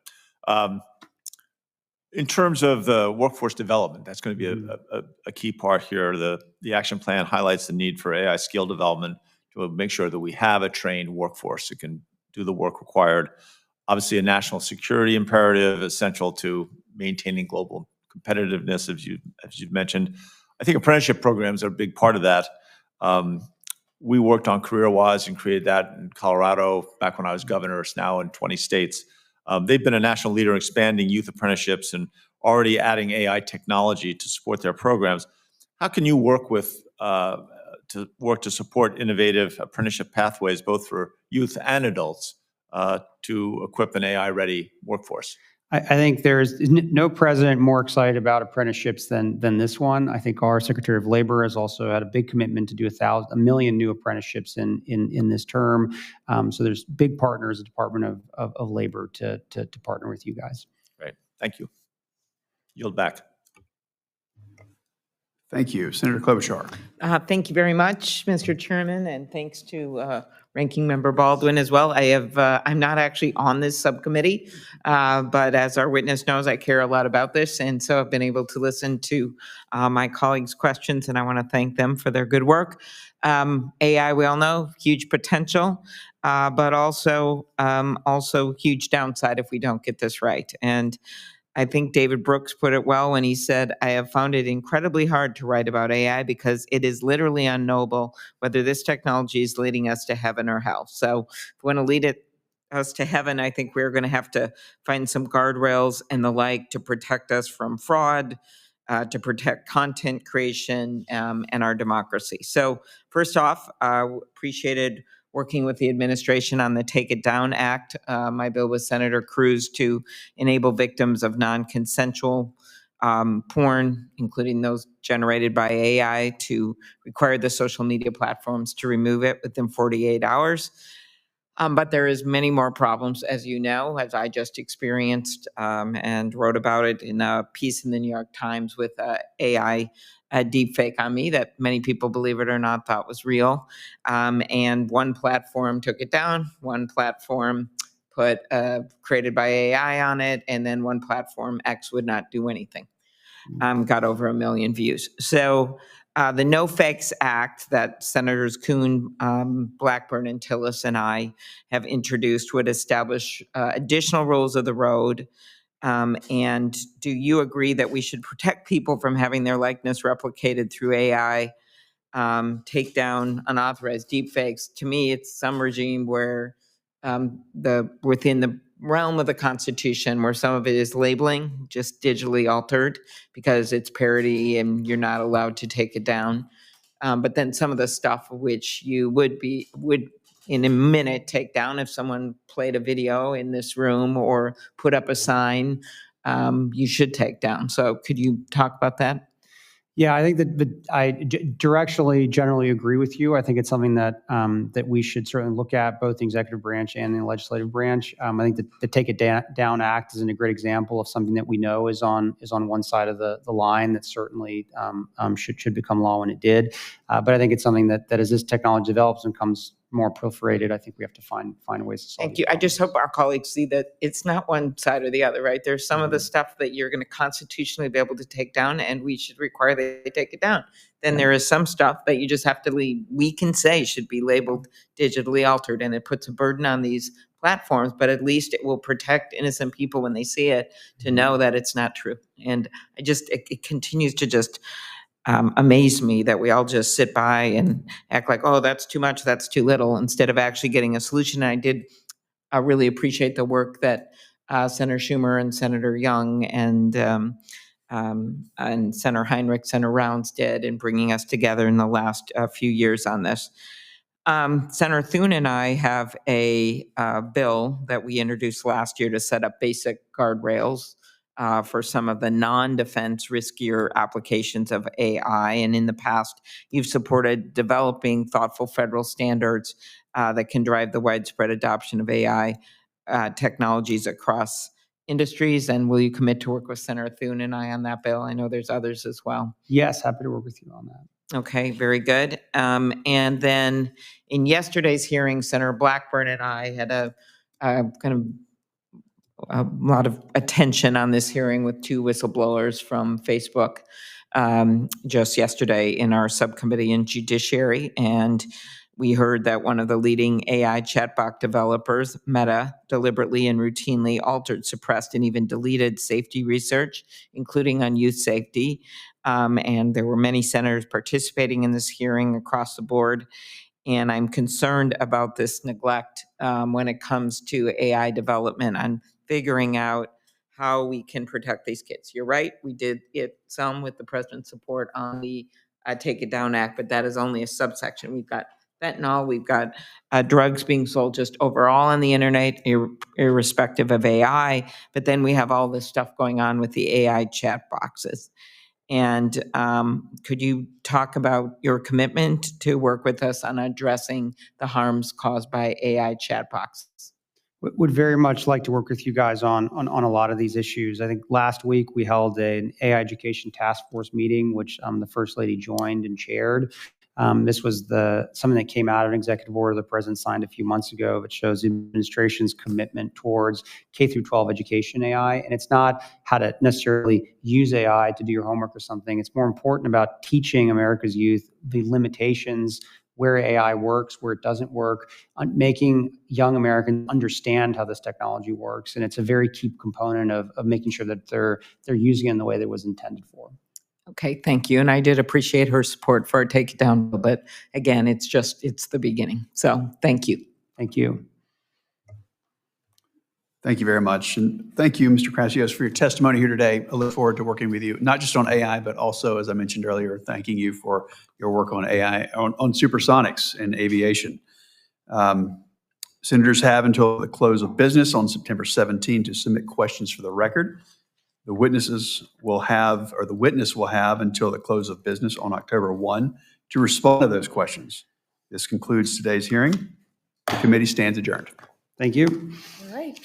In terms of the workforce development, that's going to be a key part here. The action plan highlights the need for AI skill development to make sure that we have a trained workforce that can do the work required. Obviously, a national security imperative essential to maintaining global competitiveness, as you've mentioned. I think apprenticeship programs are a big part of that. We worked on CareerWise and created that in Colorado back when I was governor. It's now in 20 states. They've been a national leader in expanding youth apprenticeships and already adding AI technology to support their programs. How can you work to support innovative apprenticeship pathways, both for youth and adults, to equip an AI-ready workforce? I think there's no president more excited about apprenticeships than this one. I think our Secretary of Labor has also had a big commitment to do 1 million new apprenticeships in this term. So there's big partners, the Department of Labor, to partner with you guys. Great, thank you. Yield back. Thank you. Senator Klobuchar. Thank you very much, Mr. Chairman, and thanks to Ranking Member Baldwin as well. I'm not actually on this subcommittee, but as our witness knows, I care a lot about this, and so I've been able to listen to my colleagues' questions, and I want to thank them for their good work. AI, we all know, huge potential, but also huge downside if we don't get this right. And I think David Brooks put it well when he said, I have found it incredibly hard to write about AI because it is literally unknowable whether this technology is leading us to heaven or hell. So if we want to lead us to heaven, I think we're going to have to find some guardrails and the like to protect us from fraud, to protect content creation and our democracy. So first off, appreciated working with the administration on the Take It Down Act. My bill with Senator Cruz to enable victims of non-consensual porn, including those generated by AI, to require the social media platforms to remove it within 48 hours. But there is many more problems, as you know, as I just experienced and wrote about it in a piece in the New York Times with AI deepfake on me that many people, believe it or not, thought was real. And one platform took it down, one platform put created by AI on it, and then one platform, X, would not do anything. Got over 1 million views. So The No Fakes Act that Senators Kuhn, Blackburn, and Tillis and I have introduced would establish additional rules of the road. And do you agree that we should protect people from having their likeness replicated through AI, take down unauthorized deepfakes? To me, it's some regime where within the realm of the Constitution where some of it is labeling, just digitally altered because it's parody and you're not allowed to take it down. But then some of the stuff which you would in a minute take down if someone played a video in this room or put up a sign, you should take down. So could you talk about that? Yeah, I think that I directionally generally agree with you. I think it's something that that we should certainly look at, both the executive branch and the legislative branch. I think that the Take It Down Act is a great example of something that we know is on one side of the line that certainly should become law when it did. But I think it's something that as this technology develops and comes more proliferated, I think we have to find ways to solve. Thank you. I just hope our colleagues see that it's not one side or the other, right? There's some of the stuff that you're going to constitutionally be able to take down, and we should require that they take it down. Then there is some stuff that you just have to leave. We can say should be labeled digitally altered, and it puts a burden on these platforms, but at least it will protect innocent people when they see it to know that it's not true. And it continues to just amaze me that we all just sit by and act like, oh, that's too much, that's too little, instead of actually getting a solution. I did really appreciate the work that Senator Schumer and Senator Young and Senator Heinrich, Senator Rounds did in bringing us together in the last few years on this. Senator Thune and I have a bill that we introduced last year to set up basic guardrails for some of the non-defense riskier applications of AI. And in the past, you've supported developing thoughtful federal standards that can drive the widespread adoption of AI technologies across industries. And will you commit to work with Senator Thune and I on that bill? I know there's others as well. Yes, happy to work with you on that. Okay, very good. And then in yesterday's hearing, Senator Blackburn and I had a lot of attention on this hearing with two whistleblowers from Facebook just yesterday in our subcommittee in Judiciary. And we heard that one of the leading AI chatbot developers, Meta, deliberately and routinely altered, suppressed, and even deleted safety research, including on youth safety. And there were many senators participating in this hearing across the board. And I'm concerned about this neglect when it comes to AI development and figuring out how we can protect these kids. You're right, we did get some with the president's support on the Take It Down Act, but that is only a subsection. We've got fentanyl, we've got drugs being sold just overall on the internet, irrespective of AI, but then we have all this stuff going on with the AI chat boxes. And could you talk about your commitment to work with us on addressing the harms caused by AI chat boxes? Would very much like to work with you guys on a lot of these issues. I think last week we held an AI education task force meeting, which the First Lady joined and chaired. This was something that came out of an executive order the president signed a few months ago that shows the administration's commitment towards K through 12 education AI. And it's not how to necessarily use AI to do your homework or something. It's more important about teaching America's youth the limitations, where AI works, where it doesn't work, making young Americans understand how this technology works. And it's a very key component of making sure that they're using it in the way that it was intended for. Okay, thank you. And I did appreciate her support for our Take It Down bill, but again, it's the beginning. So thank you. Thank you. Thank you very much. And thank you, Mr. Kratsios, for your testimony here today. I look forward to working with you, not just on AI, but also, as I mentioned earlier, thanking you for your work on AI, on supersonics and aviation. Senators have until the close of business on September 17 to submit questions for the record. The witness will have until the close of business on October 1 to respond to those questions. This concludes today's hearing. The committee stands adjourned. Thank you. All right.